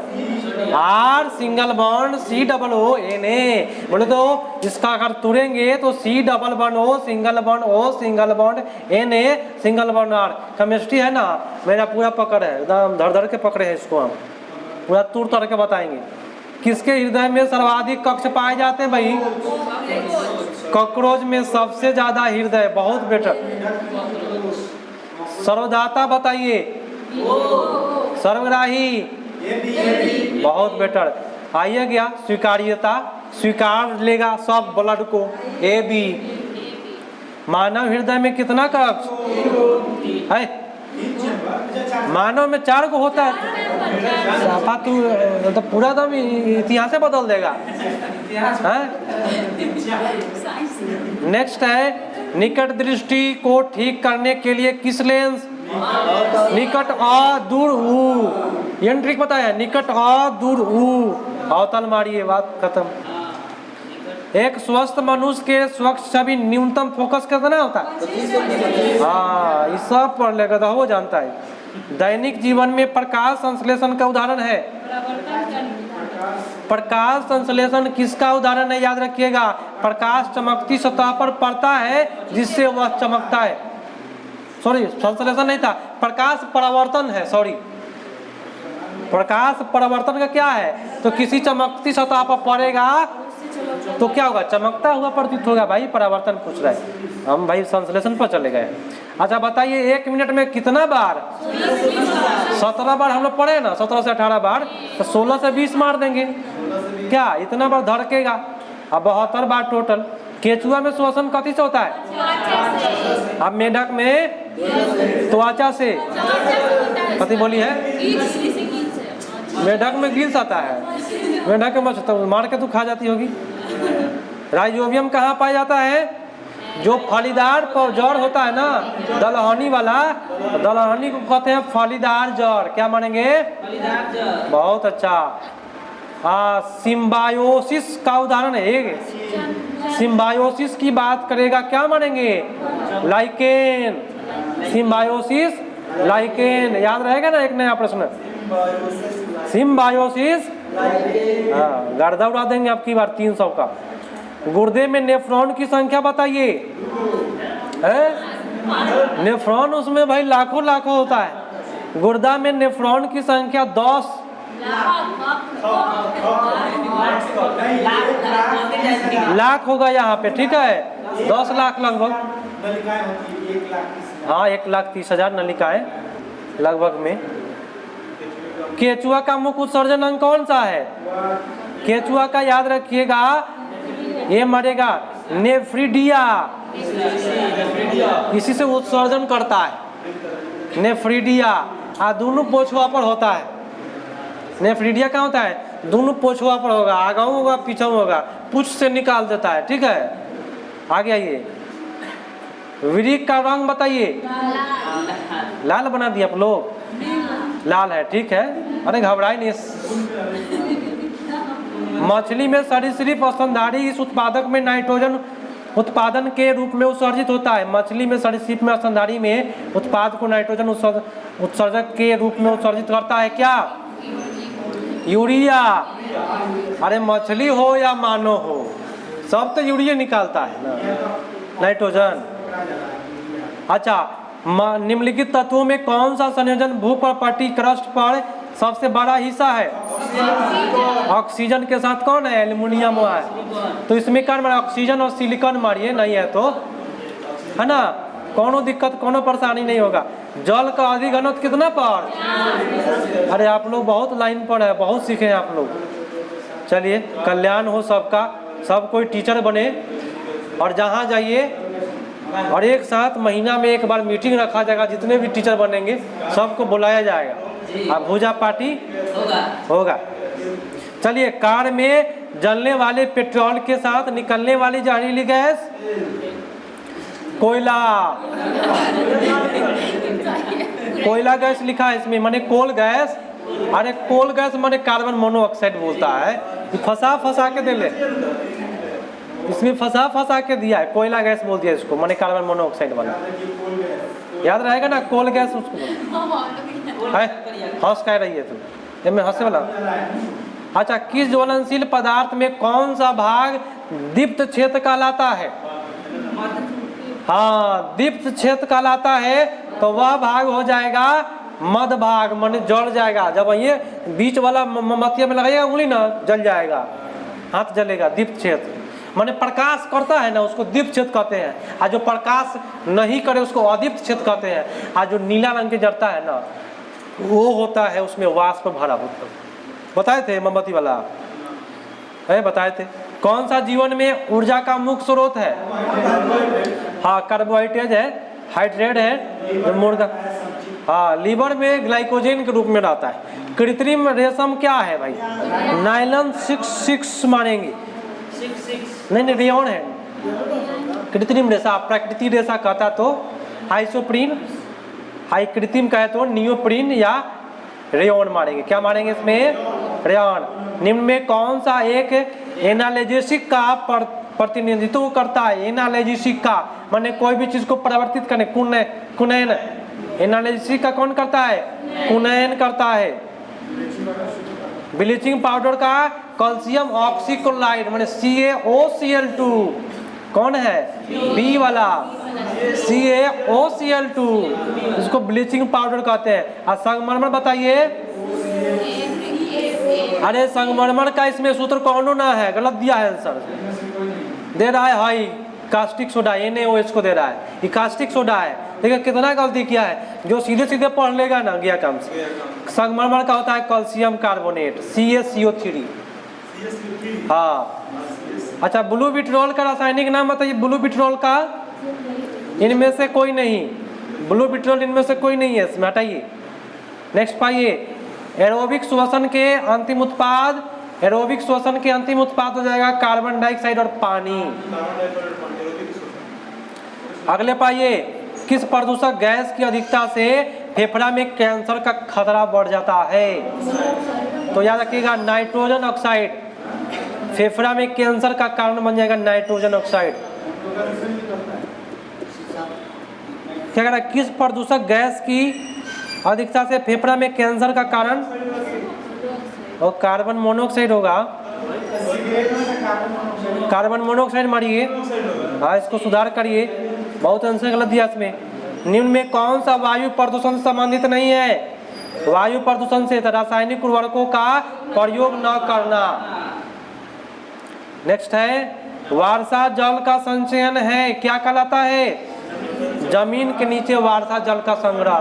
R single bond COO Na बोले तो इसका अगर तुरेंगे तो C++O single bond O single bond Na single bond R। Chemistry है ना, मेरा पूरा पकड़ है, एकदम धड़ धड़ के पकड़े हैं इसको, हम पूरा तूर तर के बताएंगे। किसके हृदय में सर्वाधिक कक्ष पाए जाते हैं भाई? कॉकरोच में सबसे ज्यादा हृदय, बहुत बेटर। सर्वदाता बताइए, सर्वग्राही, बहुत बेटर। आइए गया स्वीकार्यता, स्वीकार लेगा सब ब्लड को, AB। मानव हृदय में कितना कक्ष है? मानव में 4 को होता है। तू तो पूरा दम इतिहास बदल देगा। नेक्स्ट है, निकट दृष्टि को ठीक करने के लिए किस लेंस? निकट आ दूर ऊ, ये ट्रिक पता है? निकट आ दूर ऊ, अवतल मारिए, बात खत्म। एक स्वस्थ मनुष्य के स्वच्छ छवि न्यूनतम फोकस कितना होता है? हाँ, इस सब पढ़ लेगा तो वो जानता है। दैनिक जीवन में प्रकाश संश्लेषण का उदाहरण है। प्रकाश संश्लेषण किसका उदाहरण है? याद रखिएगा, प्रकाश चमकती सतह पर पड़ता है जिससे वह चमकता है। सॉरी, संश्लेषण नहीं था, प्रकाश परावर्तन है। सॉरी, प्रकाश परावर्तन का क्या है? तो किसी चमकती सतह पर पड़ेगा तो क्या होगा? चमकता हुआ प्रतीत होगा। भाई परावर्तन पूछ रहा है, हम भाई संश्लेषण पर चले गए। अच्छा बताइए, 1 मिनट में कितना बार? 17 बार हम लोग पढ़े ना, 17 से 18 बार, तो 16 से 20 मार देंगे। क्या इतना बार धड़केगा? अब 72 बार टोटल। केचुआ में श्वसन कथी से होता है? अब मेढक में त्वचा से, कथी बोली है? मेढक में गिल्स आता है। मेढक में तो मार के तू खा जाती होगी। राइजोबियम कहाँ पाया जाता है? जो फलीदार जड़ होता है ना, दलहनी वाला, दलहनी को कहते हैं फलीदार जड़। क्या मानेंगे? बहुत अच्छा। सिम्बायोसिस का उदाहरण है। सिम्बायोसिस की बात करेगा, क्या मानेंगे? लाइकेन। सिम्बायोसिस, लाइकेन, याद रहेगा ना एक नया प्रश्न। सिम्बायोसिस, हाँ, गर्दा उड़ा देंगे आपकी बार 300 का। गुर्दे में नेफ्रॉन की संख्या बताइए। नेफ्रॉन उसमें भाई लाखों लाखों होता है। गुर्दा में नेफ्रॉन की संख्या 10 लाख होगा यहाँ पे, ठीक है, 10 लाख लगभग। हाँ, 1,30,000 नलिकाएं लगभग में। केचुआ का मुख्य उत्सर्जन अंग कौन सा है? केचुआ का याद रखिएगा, ये मरेगा, नेफ्रिडिया, इसी से उत्सर्जन करता है, नेफ्रिडिया। दोनों पोछुआ पर होता है। नेफ्रिडिया क्या होता है? दोनों पोछुआ पर होगा, आगा होगा पीछा होगा, पूछ से निकाल देता है, ठीक है। आगे आइए, वृक्क का रंग बताइए। लाल बना दिया आप लोग, लाल है, ठीक है, अरे घबराए नहीं। मछली में सरीसृप स्तनधारी इस उत्पादक में नाइट्रोजन उत्पादन के रूप में उत्सर्जित होता है। मछली में सरीसृप में स्तनधारी में उत्पाद को नाइट्रोजन उत्सर्जक के रूप में उत्सर्जित करता है। क्या? यूरिया। अरे मछली हो या मानव हो, सब तो यूरिया निकालता है ना, नाइट्रोजन। अच्छा, निम्नलिखित तत्वों में कौन सा संयोजन भूपर्पटी क्रस्ट पर सबसे बड़ा हिस्सा है? ऑक्सीजन के साथ कौन है? एल्युमिनियम है। तो इसमें क्या मारिए? ऑक्सीजन और सिलिकॉन मारिए, नहीं है तो, है ना, कोनो दिक्कत कोनो परेशानी नहीं होगा। जल का अधिक घनत्व कितना पर? अरे आप लोग बहुत लाइन पर है, बहुत सीखे हैं आप लोग। चलिए, कल्याण हो सबका, सब कोई टीचर बने और जहाँ जाइए और एक साथ महीना में एक बार मीटिंग रखा जाएगा, जितने भी टीचर बनेंगे सबको बुलाया जाएगा, अब भूजा पार्टी होगा। चलिए, कार में जलने वाले पेट्रोल के साथ निकलने वाली जहरीली गैस? कोयला। कोयला गैस लिखा है इसमें, माने कोल गैस। अरे कोल गैस माने कार्बन मोनोऑक्साइड बोलता है। फंसा फंसा के दे ले, इसमें फंसा फंसा के दिया है, कोयला गैस बोल दिया इसको, माने कार्बन मोनोऑक्साइड वाला। याद रहेगा ना कोल गैस उसको है। हंस कह रही है तुम, इसमें हंसे वाला। अच्छा, किस ज्वलनशील पदार्थ में कौन सा भाग दीप्त क्षेत्र कहलाता है? हाँ, दीप्त क्षेत्र कहलाता है, तो वह भाग हो जाएगा मध्य भाग, माने जल जाएगा। जब ये बीच वाला मोमबत्ती में लगाइएगा उंगली ना, जल जाएगा, हाथ जलेगा। दीप्त क्षेत्र माने प्रकाश करता है ना, उसको दीप्त क्षेत्र कहते हैं। और जो प्रकाश नहीं करे उसको अदीप्त क्षेत्र कहते हैं। और जो नीला रंग के जलता है ना, वो होता है उसमें वाष्प भरा होता है। बताए थे मोमबत्ती वाला है, बताए थे। कौन सा जीवन में ऊर्जा का मुख्य स्रोत है? हाँ, कार्बोहाइड्रेट है, हाइड्रेट है, मुर्गा। हाँ, लीवर में ग्लाइकोजन के रूप में रहता है। कृत्रिम रेशम क्या है भाई? नायलॉन 6 मानेंगे। नहीं, रेयॉन है। कृत्रिम रेशा, प्राकृतिक रेशा कहता तो आइसोप्रीन, हाई कृत्रिम कहे तो नियोप्रीन या रेयॉन मारेंगे। क्या मारेंगे इसमें? रेयॉन। निम्न में कौन सा एक एनाल्जेसिक का प्रतिनिधित्व करता है? एनाल्जेसिक का माने कोई भी चीज को परिवर्तित करने, कुनैन। एनाल्जेसिक का कौन करता है? कुनैन करता है। ब्लीचिंग पाउडर का कैल्शियम ऑक्सीक्लोराइड माने CaOCl2 कौन है? बी वाला CaOCl2, इसको ब्लीचिंग पाउडर कहते हैं। और संगमरमर बताइए। अरे संगमरमर का इसमें सूत्र कौन ना है, गलत दिया है आंसर। दे रहा है हाई कास्टिक सोडा, NaOH को दे रहा है, ये कास्टिक सोडा है। देखिए कितना गलती किया है, जो सीधे सीधे पढ़ लेगा ना गया काम से। संगमरमर का होता है कैल्शियम कार्बोनेट CaCO3। हाँ, अच्छा, ब्लू विट्रोल का रासायनिक नाम बताइए। ब्लू विट्रोल का इनमें से कोई नहीं, ब्लू विट्रोल इनमें से कोई नहीं है, इसमें हटाइए। नेक्स्ट पाइए, एरोबिक श्वसन के अंतिम उत्पाद। एरोबिक श्वसन के अंतिम उत्पाद हो जाएगा कार्बन डाइऑक्साइड और पानी। अगले पाइए, किस प्रदूषक गैस की अधिकता से फेफड़ा में कैंसर का खतरा बढ़ जाता है? तो याद रखिएगा, नाइट्रोजन ऑक्साइड फेफड़ा में कैंसर का कारण बन जाएगा। नाइट्रोजन ऑक्साइड क्या कह रहा है? किस प्रदूषक गैस की अधिकता से फेफड़ा में कैंसर का कारण? और कार्बन मोनोऑक्साइड होगा। कार्बन मोनोऑक्साइड मारिए। हाँ, इसको सुधार करिए, बहुत आंसर गलत दिया इसमें। निम्न में कौन सा वायु प्रदूषण से संबंधित नहीं है? वायु प्रदूषण से रासायनिक उर्वरकों का प्रयोग न करना। नेक्स्ट है, वर्षा जल का संचयन है, क्या कहलाता है? जमीन के नीचे वर्षा जल का संग्रह।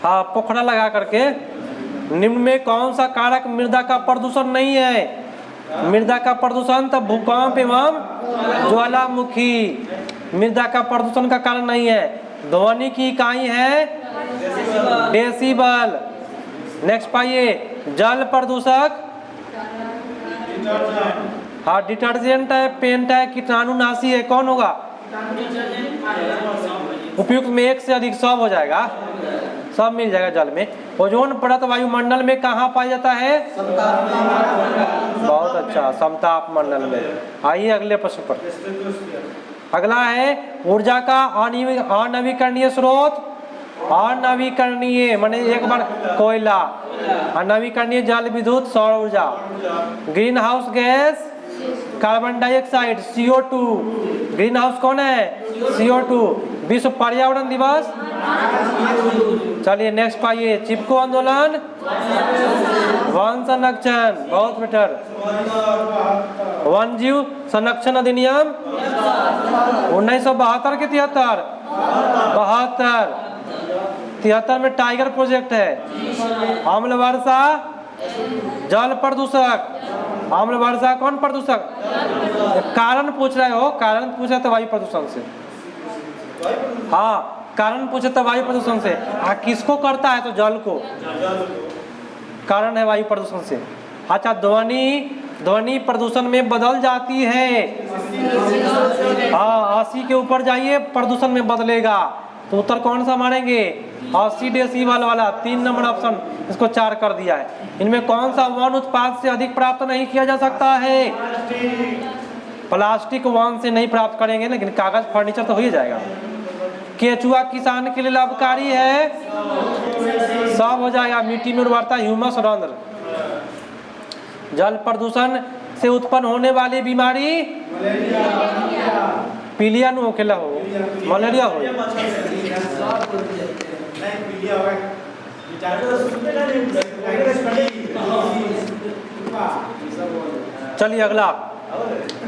हाँ, पोखरा लगा करके। निम्न में कौन सा कारक मृदा का प्रदूषण नहीं है? मृदा का प्रदूषण तो भूकंप एवं ज्वालामुखी मृदा का प्रदूषण का कारण नहीं है। ध्वनि की इकाई है डेसिबल। नेक्स्ट पाइए, जल प्रदूषक। हाँ, डिटर्जेंट है, पेंट है, कीटाणुनाशी है, कौन होगा? उपयुक्त में एक से अधिक सब हो जाएगा, सब मिल जाएगा जल में। ओजोन परत वायुमंडल में कहाँ पाया जाता है? बहुत अच्छा, समताप मंडल में। आइए अगले प्रश्न पर। अगला है, ऊर्जा का अनवीकरणीय स्रोत। अनवीकरणीय माने एक बार कोयला, अनवीकरणीय जल विद्युत सौर ऊर्जा। Green house gas carbon dioxide CO2। Green house कौन है? CO2। विश्व पर्यावरण दिवस। चलिए नेक्स्ट पाइए, चिपको आंदोलन, वन संरक्षण, बहुत बेटर। वन जीव संरक्षण अधिनियम 1972 के 73 में टाइगर प्रोजेक्ट है। अम्ल वर्षा, जल प्रदूषक। अम्ल वर्षा कौन प्रदूषक? कारण पूछ रहे हो, कारण पूछा तो वायु प्रदूषण से। हाँ, कारण पूछे तो वायु प्रदूषण से। किसको करता है? तो जल को। कारण है वायु प्रदूषण से। अच्छा, ध्वनि प्रदूषण में बदल जाती है। हाँ, 80 के ऊपर जाइए प्रदूषण में बदलेगा। तो उत्तर कौन सा मानेंगे? 80 डेसिबल वाला, 3 नंबर ऑप्शन, इसको 4 कर दिया है। इनमें कौन सा वन उत्पाद से अधिक प्राप्त नहीं किया जा सकता है? प्लास्टिक वन से नहीं प्राप्त करेंगे, लेकिन कागज फर्नीचर तो हो ही जाएगा। केचुआ किसान के लिए लाभकारी है, सब हो जाएगा। मिट्टी में उर्वरता, ह्यूमस, रंध्र। जल प्रदूषण से उत्पन्न होने वाली बीमारी पीलिया नु होखेला हो, मलेरिया हो। चलिए अगला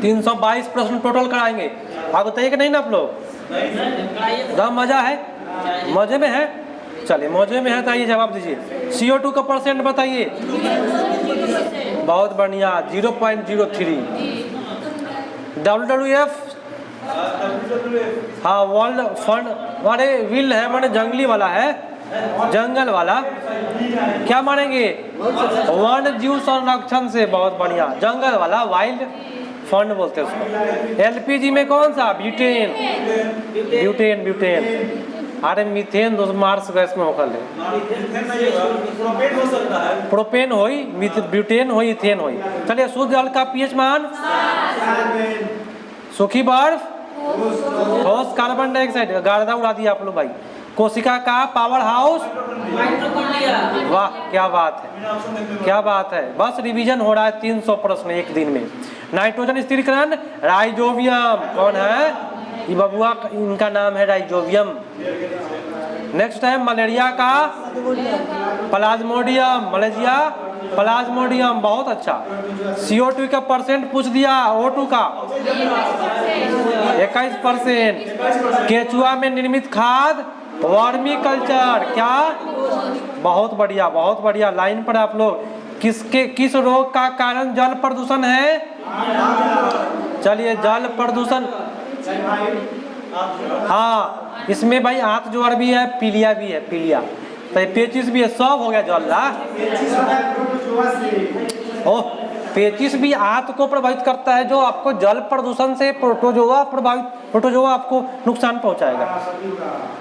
322 प्रश्न टोटल कराएंगे। आप बताइए कि नहीं ना आप लोग? दम मजा है, मजे में है? चलिए मौजे में है तो आइए जवाब दीजिए। CO2 का परसेंट बताइए। बहुत बढ़िया, 0.03। WWF, हाँ वर्ल्ड फंड, माने विल है, माने जंगली वाला है, जंगल वाला। क्या मानेंगे? वन जीव संरक्षण से। बहुत बढ़िया, जंगल वाला, वाइल्ड फंड बोलते हैं उसको। LPG में कौन सा? ब्यूटेन। अरे मीथेन तो मार्स गैस में होकर ले, प्रोपेन होई, ब्यूटेन होई, इथेन होई। चलिए, शुद्ध जल का pH मान, सूखी बर्फ, ठोस कार्बन डाइऑक्साइड, गार्दा उड़ा दिया आप लोग भाई। कोशिका का पावर हाउस, वाह क्या बात है, क्या बात है। बस रिवीजन हो रहा है, 300 प्रश्न एक दिन में। नाइट्रोजन स्थिरीकरण, राइजोबियम। कौन है ये बबुआ? इनका नाम है राइजोबियम। नेक्स्ट है मलेरिया का प्लाज्मोडियम, मलेरिया प्लाज्मोडियम। बहुत अच्छा। CO2 का परसेंट पूछ दिया, O2 का 21%। केचुआ में निर्मित खाद वर्मी कल्चर। क्या? बहुत बढ़िया, बहुत बढ़िया। लाइन पर आप लोग। किस रोग का कारण जल प्रदूषण है? चलिए, जल प्रदूषण, हाँ इसमें भाई आंत ज्वर भी है, पीलिया भी है, पीलिया तो पेचिस भी है, सब हो गया जल ला। ओह, पेचिस भी आंत को प्रभावित करता है, जो आपको जल प्रदूषण से प्रोटोजोआ आपको नुकसान पहुंचाएगा।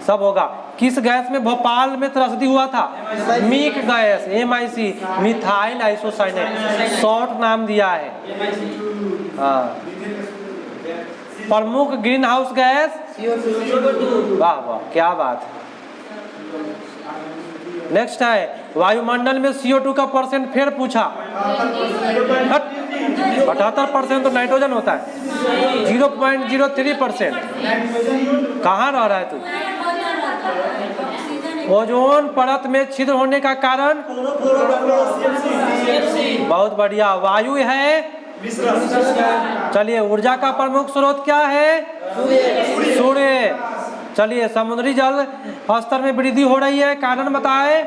सब होगा। किस गैस में भोपाल में त्रसदी हुआ था? Meek gas, MIC, methyl isocyanate, short नाम दिया है। हाँ, प्रमुख ग्रीन हाउस गैस, वाह वाह क्या बात है। नेक्स्ट है वायुमंडल में CO2 का परसेंट फिर पूछा। 78% तो नाइट्रोजन होता है, 0.03%। कहाँ रह रहा है तू? ओजोन परत में छिद्र होने का कारण, बहुत बढ़िया, वायु है। चलिए, ऊर्जा का प्रमुख स्रोत क्या है? सूर्य। चलिए, समुद्री जल स्तर में वृद्धि हो रही है, कारण बताए?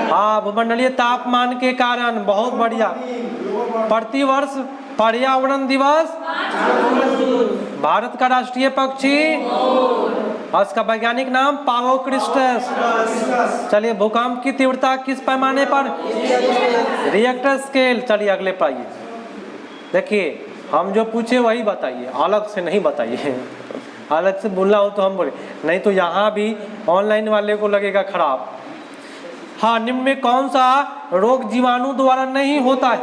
हाँ, भूमंडलीय तापमान के कारण। बहुत बढ़िया। प्रतिवर्ष पर्यावरण दिवस, भारत का राष्ट्रीय पक्षी, इसका वैज्ञानिक नाम पावोक्रिस्टस। चलिए, भूकंप की तीव्रता किस पैमाने पर? Richter scale. चलिए अगले पाइए। देखिए, हम जो पूछे वही बताइए, अलग से नहीं बताइए। अलग से बोलना हो तो हम बोले, नहीं तो यहाँ भी ऑनलाइन वाले को लगेगा खराब। हाँ, निम्न में कौन सा रोग जीवाणु द्वारा नहीं होता है?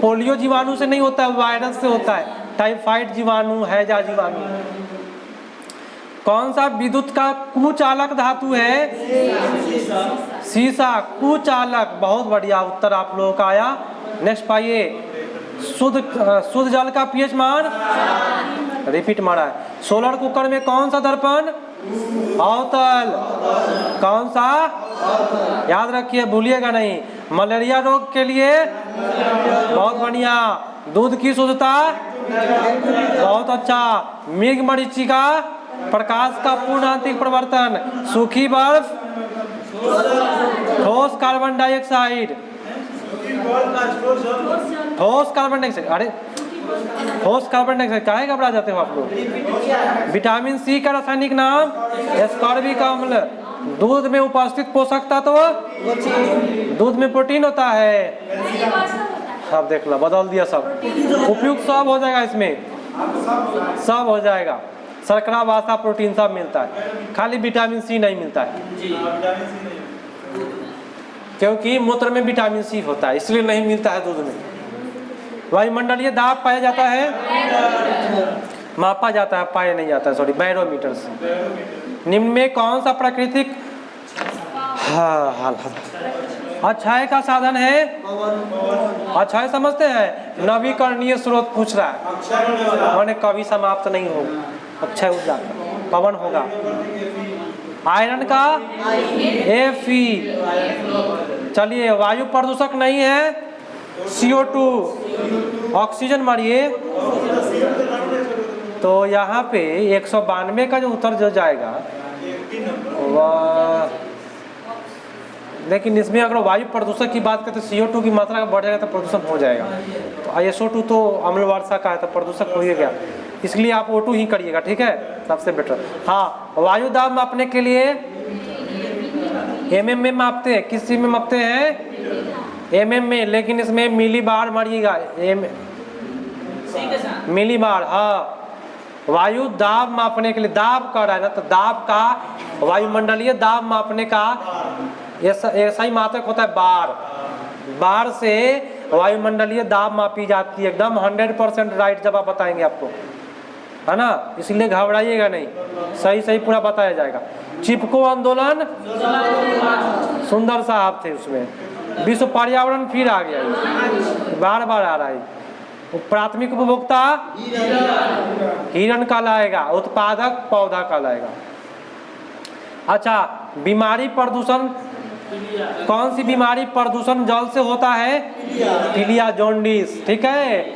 पोलियो जीवाणु से नहीं होता है, वायरस से होता है। टाइफाइड जीवाणु, हैजा जीवाणु। कौन सा विद्युत का कुचालक धातु है? सीसा, कुचालक। बहुत बढ़िया उत्तर आप लोगों का आया। नेक्स्ट पाइए। शुद्ध जल का pH मान, रिपीट मारा है। सोलर कुकर में कौन सा दर्पण? अवतल। कौन सा? याद रखिए, भूलिएगा नहीं। मलेरिया रोग के लिए, बहुत बढ़िया। दूध की शुद्धता, बहुत अच्छा। मृग मरीचिका, प्रकाश का पूर्ण आंतरिक परिवर्तन। सूखी बर्फ, ठोस कार्बन डाइऑक्साइड, ठोस कार्बन डाइऑक्साइड। अरे ठोस कार्बन डाइऑक्साइड काहे घबरा जाते हो आप लोग? विटामिन C का रासायनिक नाम, एस्कॉर्बिक अम्ल। दूध में उपस्थित पोषक तत्व, दूध में प्रोटीन होता है। सब देख लो, बदल दिया सब, उपयुक्त सब हो जाएगा इसमें, सब हो जाएगा। शर्करा, वसा, प्रोटीन सब मिलता है, खाली विटामिन सी नहीं मिलता है, क्योंकि मूत्र में विटामिन सी होता है, इसलिए नहीं मिलता है दूध में। वायुमंडलीय दाब पाया जाता है, मापा जाता है, पाया नहीं जाता है, सॉरी, बैरोमीटर से। निम्न में कौन सा प्राकृतिक अक्षय का साधन है? अक्षय समझते हैं, नवीकरणीय स्रोत पूछ रहा है, मैंने कभी समाप्त नहीं हो, अक्षय ऊर्जा पवन होगा। आयरन का Fe। चलिए, वायु प्रदूषक नहीं है, CO2, ऑक्सीजन मारिए, तो यहाँ पे 192 का जो उत्तर जो जाएगा वह, लेकिन इसमें अगर वायु प्रदूषक की बात करें तो CO2 की मात्रा बढ़ेगा तो प्रदूषण हो जाएगा। तो SO2 तो अम्ल वर्षा का है तो प्रदूषक हो ही गया, इसलिए आप O2 ही करिएगा, ठीक है, सबसे बेटर। हाँ, वायु दाब मापने के लिए mm में मापते हैं, किस चीज में मापते हैं? mm में, लेकिन इसमें मिली बार मारिएगा, मिली बार। हाँ, वायु दाब मापने के लिए, दाब कर रहा है ना, तो दाब का, वायुमंडलीय दाब मापने का ऐसा ही मात्रक होता है, बार। बार से वायुमंडलीय दाब मापी जाती है, एकदम 100% राइट जवाब बताएंगे आपको, है ना, इसलिए घबराइएगा नहीं, सही सही पूरा बताया जाएगा। चिपको आंदोलन, सुंदर साहब थे उसमें। विश्व पर्यावरण फिर आ गया, बार बार आ रहा है। प्राथमिक उपभोक्ता हिरण कहलाएगा, उत्पादक पौधा कहलाएगा। अच्छा, बीमारी प्रदूषण, कौन सी बीमारी प्रदूषण जल से होता है? पीलिया, जॉन्डिस, ठीक है,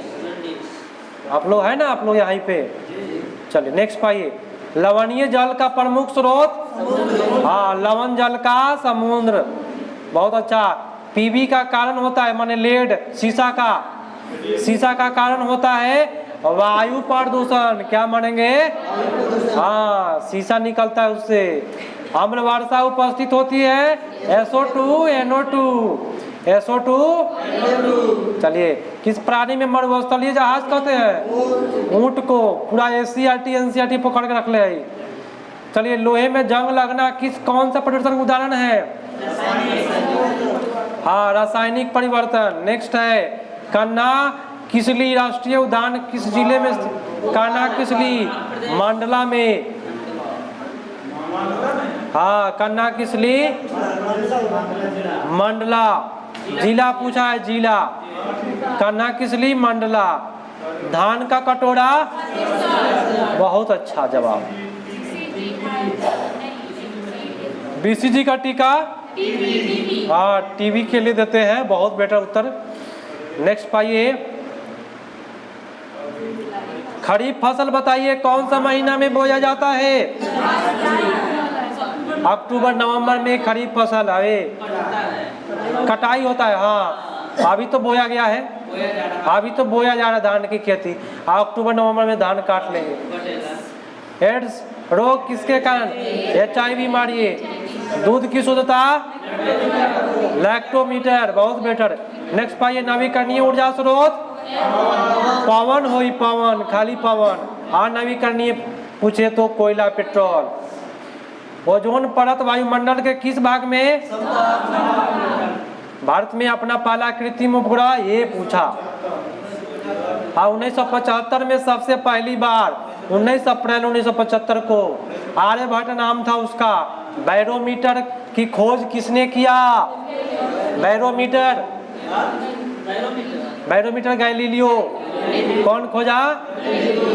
आप लोग है ना, आप लोग यहाँ पे। चलिए नेक्स्ट पाइए, लवणीय जल का प्रमुख स्रोत, हाँ, लवण जल का समुद्र, बहुत अच्छा। पीबी का कारण होता है, माने लेड, शीशा का कारण होता है वायु प्रदूषण, क्या मानेंगे? हाँ, शीशा निकलता है उससे। अम्ल वर्षा उपस्थित होती है, SO2, NO2, SO2। चलिए, किस प्राणी में मरुस्थलीय जहाज कहते हैं? ऊंट को। पूरा SCERT NCERT पकड़ के रख ले। चलिए, लोहे में जंग लगना कौन सा परिवर्तन का उदाहरण है? हाँ, रासायनिक परिवर्तन। नेक्स्ट है कन्ना किसली राष्ट्रीय उद्यान किस जिले में? कान्हा किसली, मंडला में। हाँ, कन्ना किसली, मंडला। जिला पूछा है, जिला। कन्हा किसली, मंडला। धान का कटोरा, बहुत अच्छा जवाब। BCG का टीका, हाँ, टीवी के लिए देते हैं, बहुत बेटर उत्तर। नेक्स्ट पाइए, खरीफ फसल बताइए कौन सा महीना में बोया जाता है? अक्टूबर नवंबर में खरीफ फसल है, कटाई होता है। हाँ, अभी तो बोया गया है, अभी तो बोया जा रहा है धान की खेती, अक्टूबर नवंबर में धान काट लेंगे। एड्स रोग किसके कारण? HIV मारिए। दूध की शुद्धता, लैक्टोमीटर, बहुत बेटर। नेक्स्ट पाइए, नवीकरणीय ऊर्जा स्रोत, पवन होई, पवन, खाली पवन। अनवीकरणीय पूछे तो कोयला, पेट्रोल। ओजोन परत वायुमंडल के किस भाग में? भारत में अपना पहला कृत्रिम उपग्रह, ये पूछा। हाँ, 1975 में सबसे पहली बार 19 अप्रैल 1975 को आर्यभट्ट नाम था उसका। बैरोमीटर की खोज किसने किया? Barometer Galileo. कौन खोजा?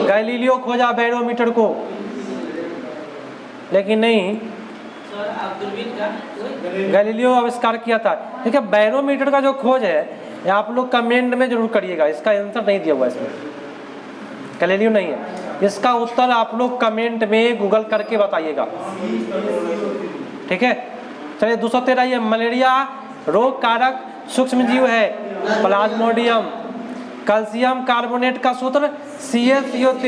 गैलीलियो खोजा बैरोमीटर को, लेकिन नहीं, गैलीलियो आविष्कार किया था। देखिए, बैरोमीटर का जो खोज है, ये आप लोग कमेंट में जरूर करिएगा, इसका आंसर नहीं दिया हुआ इसमें, गैलीलियो नहीं है। इसका उत्तर आप लोग कमेंट में गूगल करके बताइएगा, ठीक है। चलिए, 213, ये मलेरिया रोग कारक सूक्ष्म जीव है, प्लाज्मोडियम। कैल्शियम कार्बोनेट का सूत्र CaCO3,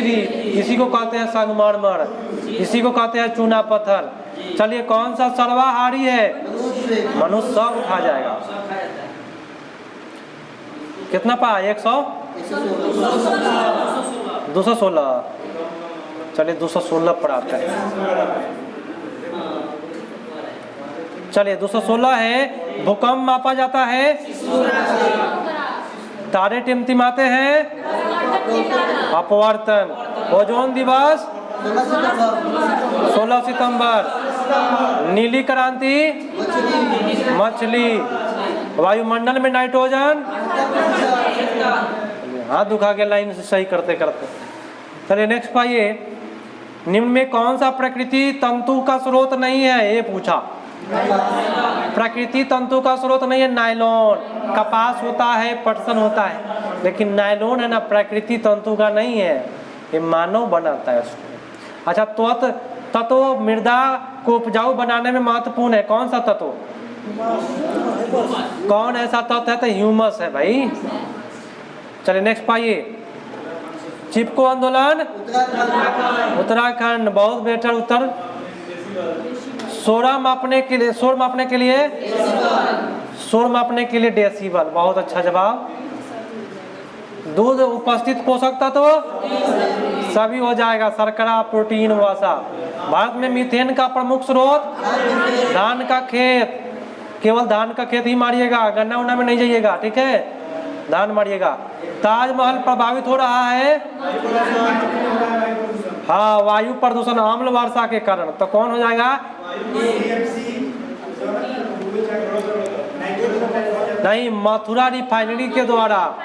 इसी को कहते हैं संगमरमर, इसी को कहते हैं चूना पत्थर। चलिए कौन सा सर्वाहारी है? मनुष्य सब खा जाएगा। कितना पाया? 216। चलिए 216 पर आते हैं। चलिए 216 है, भूकंप मापा जाता है, तारे टिमटिमाते हैं, अपवर्तन, ओजोन दिवस 16 सितंबर, नीली क्रांति मछली, वायुमंडल में नाइट्रोजन, हाथ दुखा के लाइन से सही करते करते। चलिए नेक्स्ट पाइए, निम्न में कौन सा प्रकृति तंतु का स्रोत नहीं है? ये पूछा। प्रकृति तंतु का स्रोत नहीं है नायलॉन। कपास होता है, पटसन होता है, लेकिन नायलॉन है ना, प्रकृति तंतु का नहीं है, ये मानव बनाता है उसको। अच्छा, तत्व मृदा को उपजाऊ बनाने में महत्वपूर्ण है, कौन सा तत्व? कौन ऐसा तत्व है? तो ह्यूमस है भाई। चलिए नेक्स्ट पाइए, चिपको आंदोलन उत्तराखंड, बहुत बेहतर उत्तर। शोर मापने के लिए डेसिबल, बहुत अच्छा जवाब। दूध उपस्थित पोषक तत्व सभी हो जाएगा, शर्करा, प्रोटीन, वसा। भारत में मीथेन का प्रमुख स्रोत धान का खेत, केवल धान का खेत ही मारिएगा, गन्ना उन्ना में नहीं जाइएगा, ठीक है, धान मारिएगा। ताजमहल प्रभावित हो रहा है, हाँ, वायु प्रदूषण, अम्ल वर्षा के कारण। तो कौन हो जाएगा? नहीं, मथुरा रिफाइनरी के द्वारा।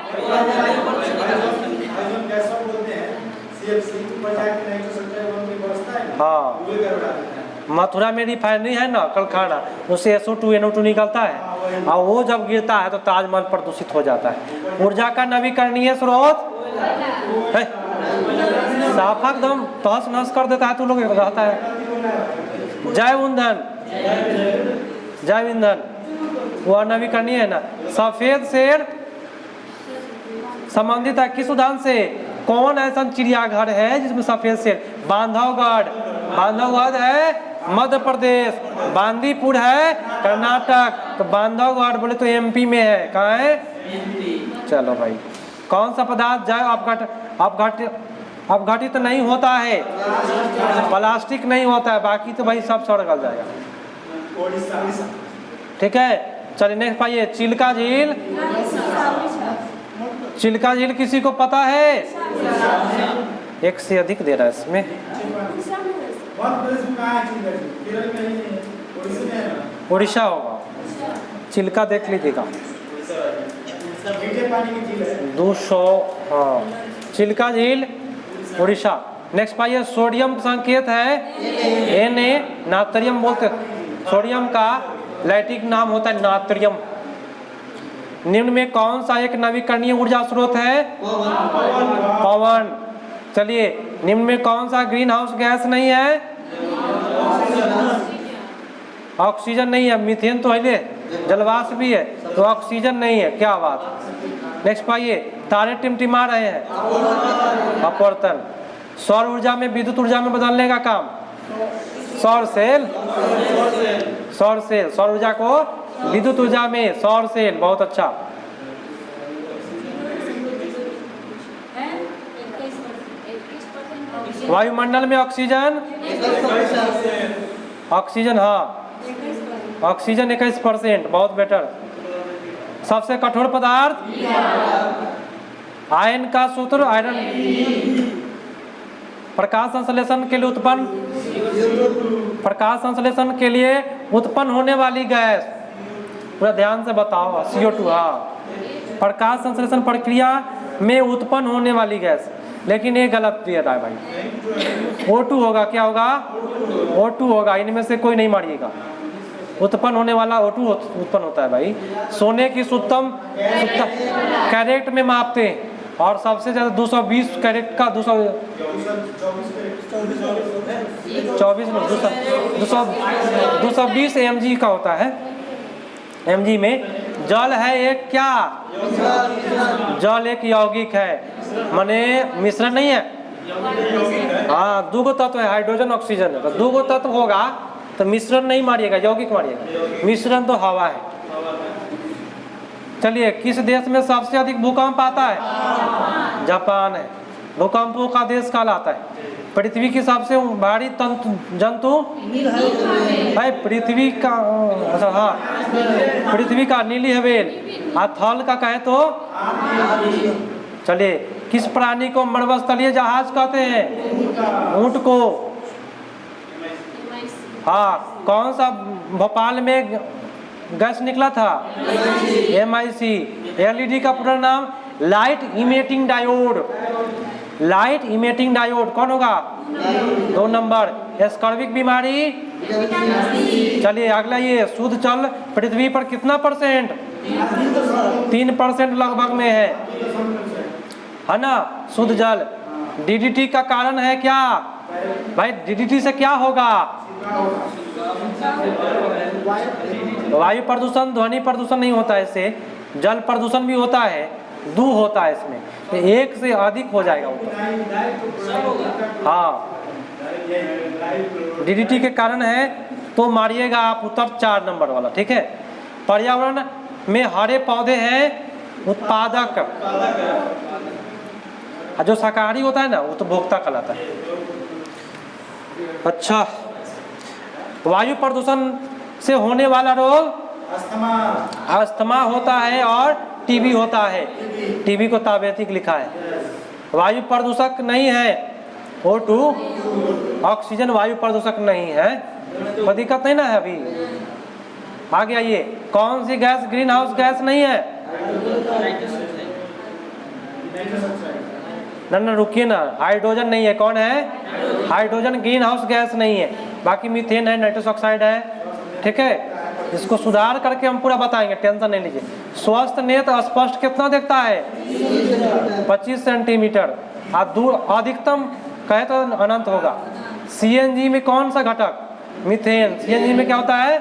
हाँ, मथुरा में रिफाइनरी है ना, कारखाना, उससे SO2 NO2 निकलता है, और वो जब गिरता है तो ताजमहल प्रदूषित हो जाता है। ऊर्जा का नवीकरणीय स्रोत है, साफा एकदम तहस नहस कर देता है, तो लोग रहता है। जैव ईंधन वह नवीकरणीय है ना। सफेद शेर संबंधित है किस उद्यान से? कौन ऐसा चिड़ियाघर है जिसमें सफेद शेर? बांधवगढ़ है मध्य प्रदेश, बांदीपुर है कर्नाटक। तो बांधवगढ़ बोले तो MP में है, कहाँ है? चलो भाई, कौन सा पदार्थ जैव अपघटित नहीं होता है? प्लास्टिक नहीं होता है, बाकी तो भाई सब सड़ गल जाएगा, ठीक है। चलिए नेक्स्ट पाइए, चिल्का झील किसी को पता है? एक से अधिक दे रहा है इसमें। उड़ीसा होगा, चिल्का देख लीजिएगा, 200। हाँ, चिल्का झील उड़ीसा। नेक्स्ट पाइए, सोडियम संकेत है Na, नात्रियम बोलते, सोडियम का लैटिक नाम होता है नात्रियम। निम्न में कौन सा एक नवीकरणीय ऊर्जा स्रोत है? पवन। चलिए, निम्न में कौन सा ग्रीन हाउस गैस नहीं है? ऑक्सीजन नहीं है, मीथेन तो है, जलवाष्प भी है, तो ऑक्सीजन नहीं है, क्या बात। नेक्स्ट पाइए, तारे टिमटिमा रहे हैं, अपवर्तन। सौर ऊर्जा में विद्युत ऊर्जा में बदलने का काम, सौर सेल, सौर ऊर्जा को विद्युत ऊर्जा में, सौर सेल, बहुत अच्छा। वायुमंडल में ऑक्सीजन, हाँ, ऑक्सीजन 21%, बहुत बेटर। सबसे कठोर पदार्थ आयन का सूत्र, आयरन। प्रकाश संश्लेषण के लिए उत्पन्न होने वाली गैस, पूरा ध्यान से बताओ, CO2। हाँ, प्रकाश संश्लेषण प्रक्रिया में उत्पन्न होने वाली गैस, लेकिन ये गलत दिया था भाई, O2 होगा। क्या होगा? O2 होगा, इनमें से कोई नहीं मारिएगा। उत्पन्न होने वाला O2 उत्पन्न होता है भाई। सोने की शुद्धतम कैरेट में मापते हैं, और सबसे ज्यादा 220 कैरेट का 220 mg का होता है। mg में जल है एक क्या, जल एक यौगिक है, माने मिश्रण नहीं है। हाँ, दो गो तत्व है, हाइड्रोजन ऑक्सीजन है, तो दो गो तत्व होगा तो मिश्रण नहीं मारिएगा, यौगिक मारिएगा। मिश्रण तो हवा है। चलिए, किस देश में सबसे अधिक भूकंप आता है? जापान है। भूकंपों का देश कहलाता है। पृथ्वी की सबसे भारी जंतु भाई पृथ्वी का, अच्छा हाँ, पृथ्वी का नीली हवेल। थल का कहे तो, चलिए, किस प्राणी को मरुस्थलीय जहाज कहते हैं? ऊंट को। हाँ, कौन सा भोपाल में गैस निकला था? MIC। LED का पूरा नाम light emitting diode. Light emitting diode कौन होगा? 2 नंबर। स्कर्विक बीमारी। चलिए अगला, ये शुद्ध जल पृथ्वी पर कितना %? 3% लगभग में है ना शुद्ध जल। DDT का कारण है क्या भाई? DDT से क्या होगा? वायु प्रदूषण, ध्वनि प्रदूषण नहीं होता है इससे, जल प्रदूषण भी होता है, 2 होता है इसमें, तो 1 से अधिक हो जाएगा उत्तर। हाँ, DDT के कारण है तो मारिएगा आप उत्तर 4 नंबर वाला, ठीक है। पर्यावरण में हरे पौधे हैं उत्पादक, जो शाकाहारी होता है ना वो तो भोक्ता कहलाता है। अच्छा, वायु प्रदूषण से होने वाला रोग अस्थमा होता है और टीबी होता है। टीबी को ताबेतिक लिखा है। वायु प्रदूषक नहीं है O2, ऑक्सीजन वायु प्रदूषक नहीं है, कोई दिक्कत नहीं ना है अभी। आगे आइए, कौन सी गैस ग्रीन हाउस गैस नहीं है? ना रुकिए ना, हाइड्रोजन नहीं है। कौन है? हाइड्रोजन ग्रीन हाउस गैस नहीं है। बाकी मीथेन है, नाइट्रस ऑक्साइड है, ठीक है। इसको सुधार करके हम पूरा बताएंगे, टेंशन नहीं लीजिए। स्वस्थ नेत्र स्पष्ट कितना देखता है? 25 सेंटीमीटर। अधिकतम कहे तो अनंत होगा। CNG में कौन सा घटक? मीथेन। CNG में क्या होता है?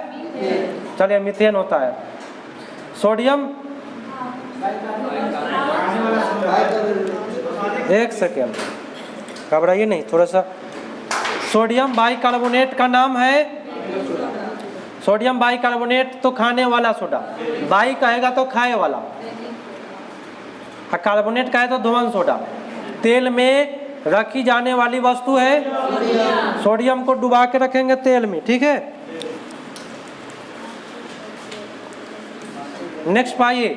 चलिए, मीथेन होता है। सोडियम, एक सेकेंड घबराइए नहीं थोड़ा सा। सोडियम बाइकार्बोनेट का नाम है, सोडियम बाइकार्बोनेट तो खाने वाला सोडा, बाई कहेगा तो खाए वाला, कार्बोनेट कहे तो धुआं सोडा। तेल में रखी जाने वाली वस्तु है, सोडियम को डुबा के रखेंगे तेल में, ठीक है। नेक्स्ट पाइए,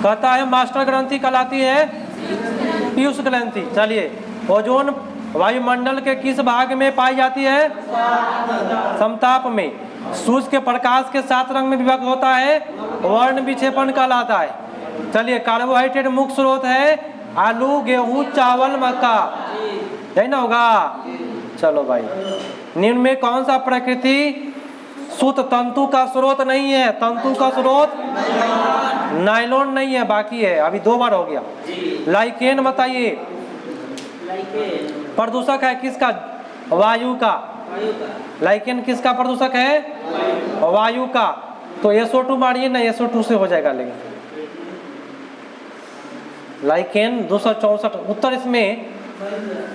कहता है मास्टर ग्रंथि कहलाती है पीयूष ग्रंथि। चलिए, ओजोन वायुमंडल के किस भाग में पाई जाती है? समताप में। सूर्य के प्रकाश के 7 रंग में विभक्त होता है, वर्ण विक्षेपण कहलाता है। चलिए, कार्बोहाइड्रेट मुख्य स्रोत है आलू, गेहूं, चावल, मक्का, यही ना होगा। चलो भाई, निम्न में कौन सा प्रकृति सूत तंतु का स्रोत नहीं है? तंतु का स्रोत नायलॉन नहीं है, बाकी है, अभी 2 बार हो गया। लाइकेन बताइए। प्रदूषक है किसका? वायु का। लाइकेन किसका प्रदूषक है? वायु का। तो SO2 मारिए ना, SO2 से हो जाएगा। लेकिन लाइकेन 264, उत्तर इसमें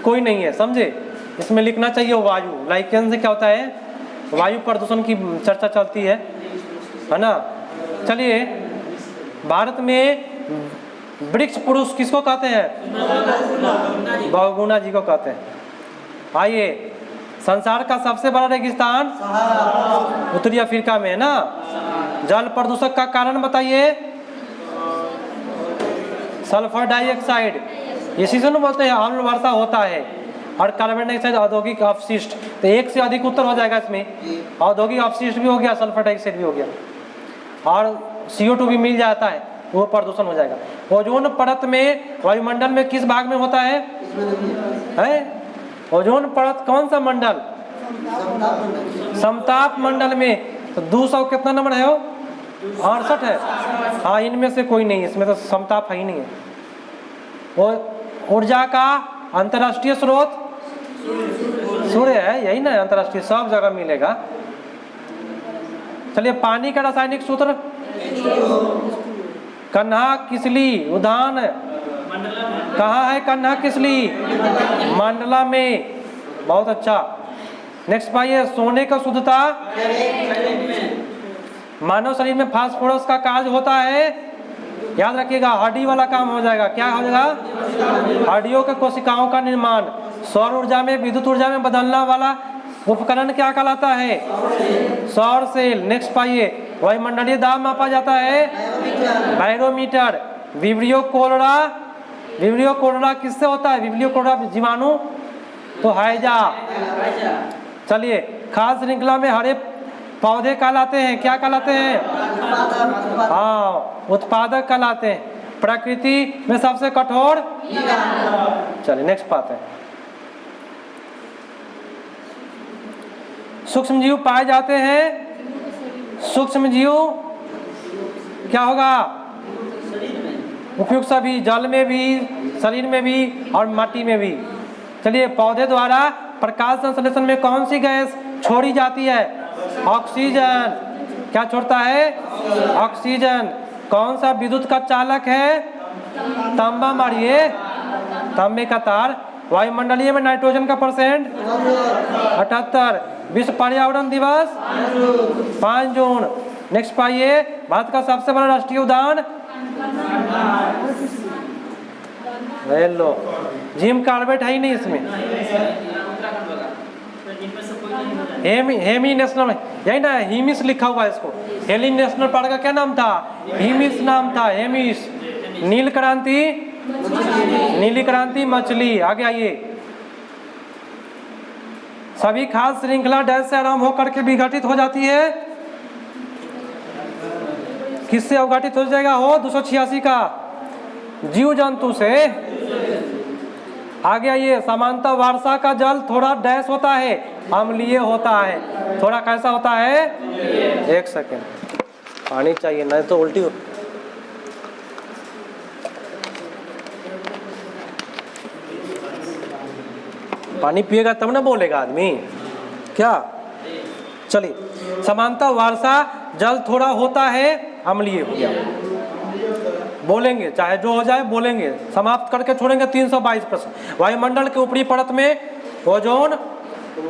कोई नहीं है, समझे। इसमें लिखना चाहिए वायु। लाइकेन से क्या होता है? वायु प्रदूषण की चर्चा चलती है ना। चलिए, भारत में वृक्ष पुरुष किसको कहते हैं? बहुगुणा जी को कहते हैं। आइए, संसार का सबसे बड़ा रेगिस्तान उत्तरी अफ्रीका में है ना। जल प्रदूषक का कारण बताइए। सल्फर डाइऑक्साइड, इसी से बोलते हैं अम्ल वर्षा होता है, और कार्बन डाइऑक्साइड औद्योगिक अपशिष्ट। तो 1 से अधिक उत्तर हो जाएगा इसमें। औद्योगिक अपशिष्ट भी हो गया, सल्फर डाइऑक्साइड भी हो गया, और CO2 भी मिल जाता है, वो प्रदूषण हो जाएगा। ओजोन परत में वायुमंडल में किस भाग में होता है? ओजोन परत कौन सा मंडल? समताप मंडल में। तो 200 कितना नंबर है? 68 है। हाँ, इनमें से कोई नहीं, इसमें तो समताप है ही नहीं है। वो ऊर्जा का अंतर्राष्ट्रीय स्रोत सूर्य है, यही ना अंतर्राष्ट्रीय, सब जगह मिलेगा। चलिए पानी का रासायनिक सूत्र, कन्हा किसली उद्यान कहाँ है? कन्हा किसली मंडला में, बहुत अच्छा। नेक्स्ट पाइए, सोने का शुद्धता, मानव शरीर में फास्फोरस का कार्य होता है, याद रखिएगा, हड्डी वाला काम हो जाएगा। क्या हो जाएगा? हड्डियों के कोशिकाओं का निर्माण। सौर ऊर्जा में विद्युत ऊर्जा में बदलने वाला उपकरण क्या कहलाता है? सौर सेल। नेक्स्ट पाइए, वायुमंडलीय दाब मापा जाता है, बैरोमीटर। विब्रियो कोलेरा किससे होता है? विब्रियो कोलेरा जीवाणु तो हैजा। चलिए, खाद्य श्रृंखला में हरे पौधे कहलाते हैं, क्या कहलाते हैं? हाँ, उत्पादक कहलाते हैं। प्रकृति में सबसे कठोर, चलिए नेक्स्ट बात है, सूक्ष्म जीव पाए जाते हैं। सूक्ष्म जीव क्या होगा? उपयुक्त सभी, जल में भी, शरीर में भी और मिट्टी में भी। चलिए, पौधे द्वारा प्रकाश संश्लेषण में कौन सी गैस छोड़ी जाती है? ऑक्सीजन। क्या छोड़ता है? ऑक्सीजन। कौन सा विद्युत का चालक है? तांबा मारिए, तांबे का तार। वायुमंडलीय में नाइट्रोजन का परसेंट 78। विश्व पर्यावरण दिवस 5 जून। नेक्स्ट पाइए, भारत का सबसे बड़ा राष्ट्रीय उद्यान, लो जिम कार्बेट है ही नहीं इसमें। हेमी नेशनल, यही ना, हिमिस लिखा हुआ है इसको। हेली नेशनल पार्क का क्या नाम था? हिमिस नाम था, हेमिस। नील क्रांति, नीली क्रांति मछली। आगे आइए, सभी खाद्य श्रृंखला डैश से आराम होकर के विघटित हो जाती है। किससे अवघटित हो जाएगा? हो 286 का, जीव जंतु से। आगे आइए, समानता वर्षा का जल थोड़ा डैश होता है, अम्लीय होता है। थोड़ा कैसा होता है? एक सेकेंड, पानी चाहिए, नहीं तो उल्टी हो। पानी पिएगा तब ना बोलेगा आदमी, क्या? चलिए, समानता वर्षा जल थोड़ा होता है, अम्लीय हो गया, बोलेंगे चाहे जो हो जाए, बोलेंगे। समाप्त करके छोड़ेंगे 322 प्रश्न। वायुमंडल के ऊपरी परत में ओजोन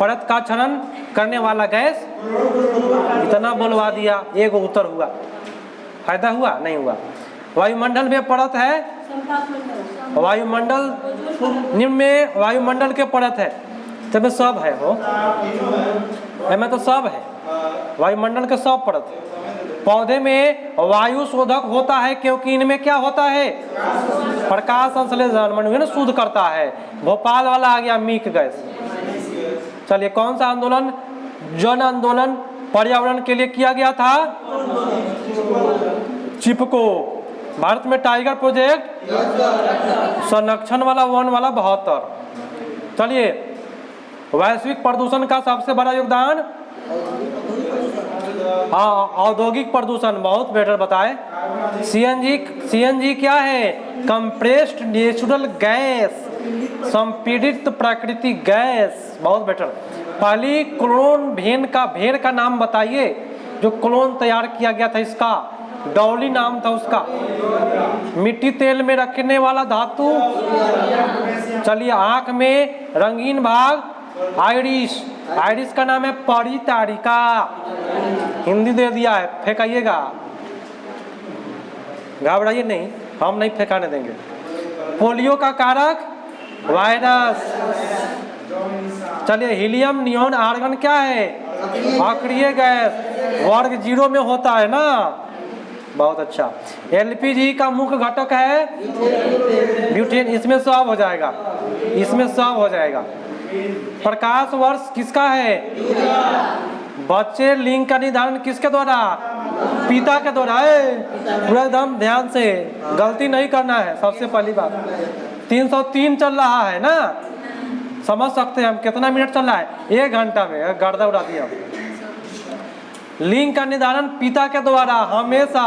परत का क्षरण करने वाला गैस, इतना बोलवा दिया, एक उत्तर हुआ, फायदा हुआ? नहीं हुआ। वायुमंडल में परत है, वायुमंडल निम्न में वायुमंडल के परत है, तब में सब है, हो में तो सब है, वायुमंडल के सब परत है। पौधे में वायु शोधक होता है क्योंकि इनमें क्या होता है? प्रकाश संश्लेषण, मन शुद्ध करता है। भोपाल वाला आ गया मीक गैस। चलिए, कौन सा आंदोलन जन आंदोलन पर्यावरण के लिए किया गया था? चिपको। भारत में टाइगर प्रोजेक्ट संरक्षण वाला, वन वाला 72। चलिए, वैश्विक प्रदूषण का सबसे बड़ा योगदान, हाँ, औद्योगिक प्रदूषण, बहुत बेटर बताए। सीएनजी क्या है? कंप्रेस्ड नेचुरल गैस, संपीड़ित प्राकृतिक गैस, बहुत बेटर। पहली क्लोन भेड़ का नाम बताइए, जो क्लोन तैयार किया गया था इसका, डॉली नाम था उसका। मिट्टी तेल में रखने वाला धातु, चलिए, आंख में रंगीन भाग, आइरिस। आइरिस का नाम है परितारिका, हिंदी दे दिया है, फेंकाइएगा, घबराइए नहीं, हम नहीं फेंकाने देंगे। पोलियो का कारक वायरस। चलिए, हीलियम नियॉन आर्गन क्या है? अक्रिय गैस, वर्ग 0 में होता है ना, बहुत अच्छा। एलपीजी का मुख्य घटक है ब्यूटेन, इसमें सब हो जाएगा, इसमें सब हो जाएगा। प्रकाश वर्ष किसका है? बच्चे लिंग का निर्धारण किसके द्वारा? पिता के द्वारा। पूरा एकदम ध्यान से, गलती नहीं करना है, सबसे पहली बात। 303 चल रहा है ना, समझ सकते हैं हम कितना मिनट चल रहा है? 1 घंटा में गर्दा उड़ा दिया। लिंग का निर्धारण पिता के द्वारा, हमेशा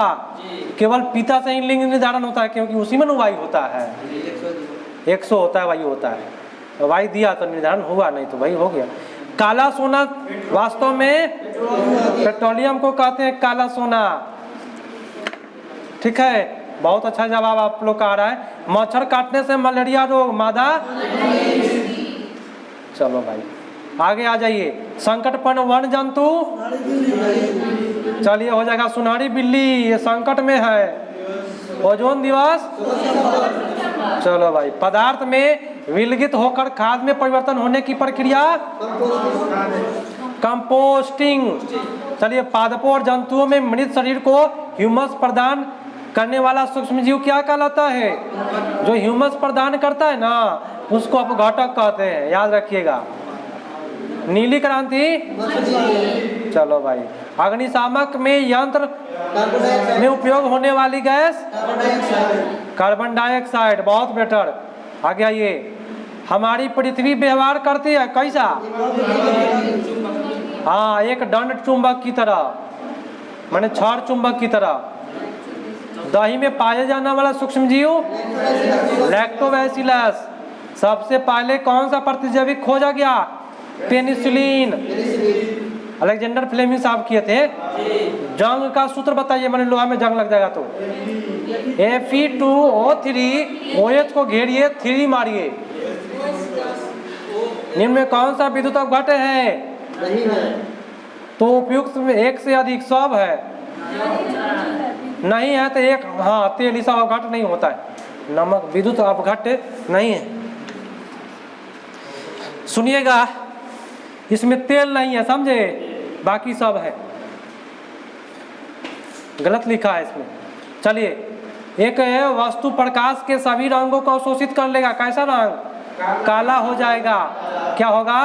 केवल पिता से ही लिंग निर्धारण होता है, क्योंकि उसी में वायु होता है, 100 होता है, वायु होता है। भाई दिया तो निर्धारण हुआ, नहीं तो भाई हो गया। काला सोना वास्तव में पेट्रोलियम को कहते हैं काला सोना। ठीक है, बहुत अच्छा जवाब आप लोग का आ रहा है। मच्छर काटने से मलेरिया रोग, मादा। चलो भाई आगे आ जाइए। संकटपन वन जंतु, चलिए हो जाएगा सुनहरी बिल्ली, ये संकट में है। ओजोन दिवस, चलो भाई। पदार्थ में विलगित होकर खाद में परिवर्तन होने की प्रक्रिया कंपोस्टिंग। चलिए पादपों और जंतुओं में मृत शरीर को ह्यूमस प्रदान करने वाला सूक्ष्म जीव क्या कहलाता है? जो ह्यूमस प्रदान करता है ना उसको अपघटक कहते हैं, याद रखिएगा। नीली क्रांति, चलो भाई। अग्निशामक में यंत्र में उपयोग होने वाली गैस कार्बन डाइऑक्साइड, बहुत बेटर। आगे आइए। हमारी पृथ्वी व्यवहार करती है कैसा? हाँ, एक दंड चुंबक की तरह, माने क्षार चुंबक की तरह। दही में पाया जाने वाला सूक्ष्म जीव लैक्टोबैसिलस। सबसे पहले कौन सा प्रतिजैविक खोजा गया? पेनिसिलिन। अलेक्जेंडर फ्लेमिंग साहब किए थे। जंग का सूत्र बताइए, मैंने लोहा में जंग लग जाएगा तो Fe2O3 OH को घेरिए, 3 मारिए। निम्न में कौन सा विद्युत अपघट्य है? नहीं है तो उपयुक्त में एक से अधिक सब है, नहीं है तो एक। हाँ, तेल ऐसा अपघट्य नहीं होता है, नमक विद्युत अपघट्य नहीं है। सुनिएगा, इसमें तेल नहीं है, समझे? बाकी सब है, गलत लिखा है इसमें। चलिए, एक है वस्तु प्रकाश के सभी रंगों को अवशोषित कर लेगा। कैसा रंग? काला हो जाएगा। क्या होगा?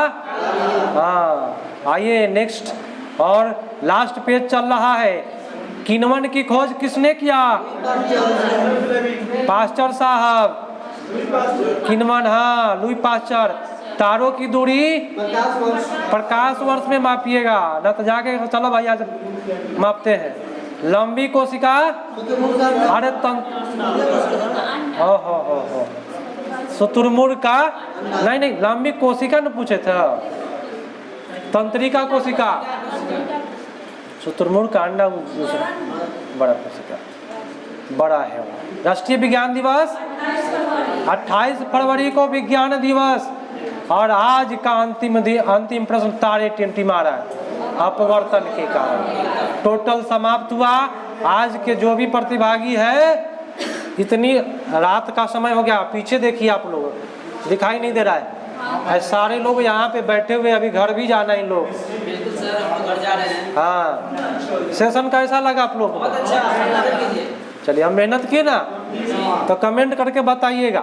हाँ, आइए नेक्स्ट और लास्ट पेज चल रहा है। किण्वन की खोज किसने किया? पास्चर साहब। किण्वन, हाँ, लुई पास्चर। तारों की दूरी प्रकाश वर्ष में मापिएगा, न तो जाके चलो भाई आज मापते हैं। लंबी कोशिका, अरे हो शुतुरमुर्ग का, नहीं लंबी कोशिका न पूछे थे, तंत्रिका कोशिका। शुतुरमुर्ग का अंडा बड़ा कोशिका बड़ा है। राष्ट्रीय विज्ञान दिवस 28 फरवरी को विज्ञान दिवस। और आज का अंतिम प्रश्न तारे टिमटिमा रहा है अपवर्तन के कारण। टोटल समाप्त हुआ। आज के जो भी प्रतिभागी है, इतनी रात का समय हो गया, पीछे देखिए आप लोग, दिखाई नहीं दे रहा है। सारे लोग यहाँ पे बैठे हुए, अभी घर भी जाना है इन लोग। बिल्कुल सर, हम लोग घर जा रहे हैं। हाँ, सेशन कैसा लगा आप लोग को? चलिए, हम मेहनत किए ना, तो कमेंट करके बताइएगा।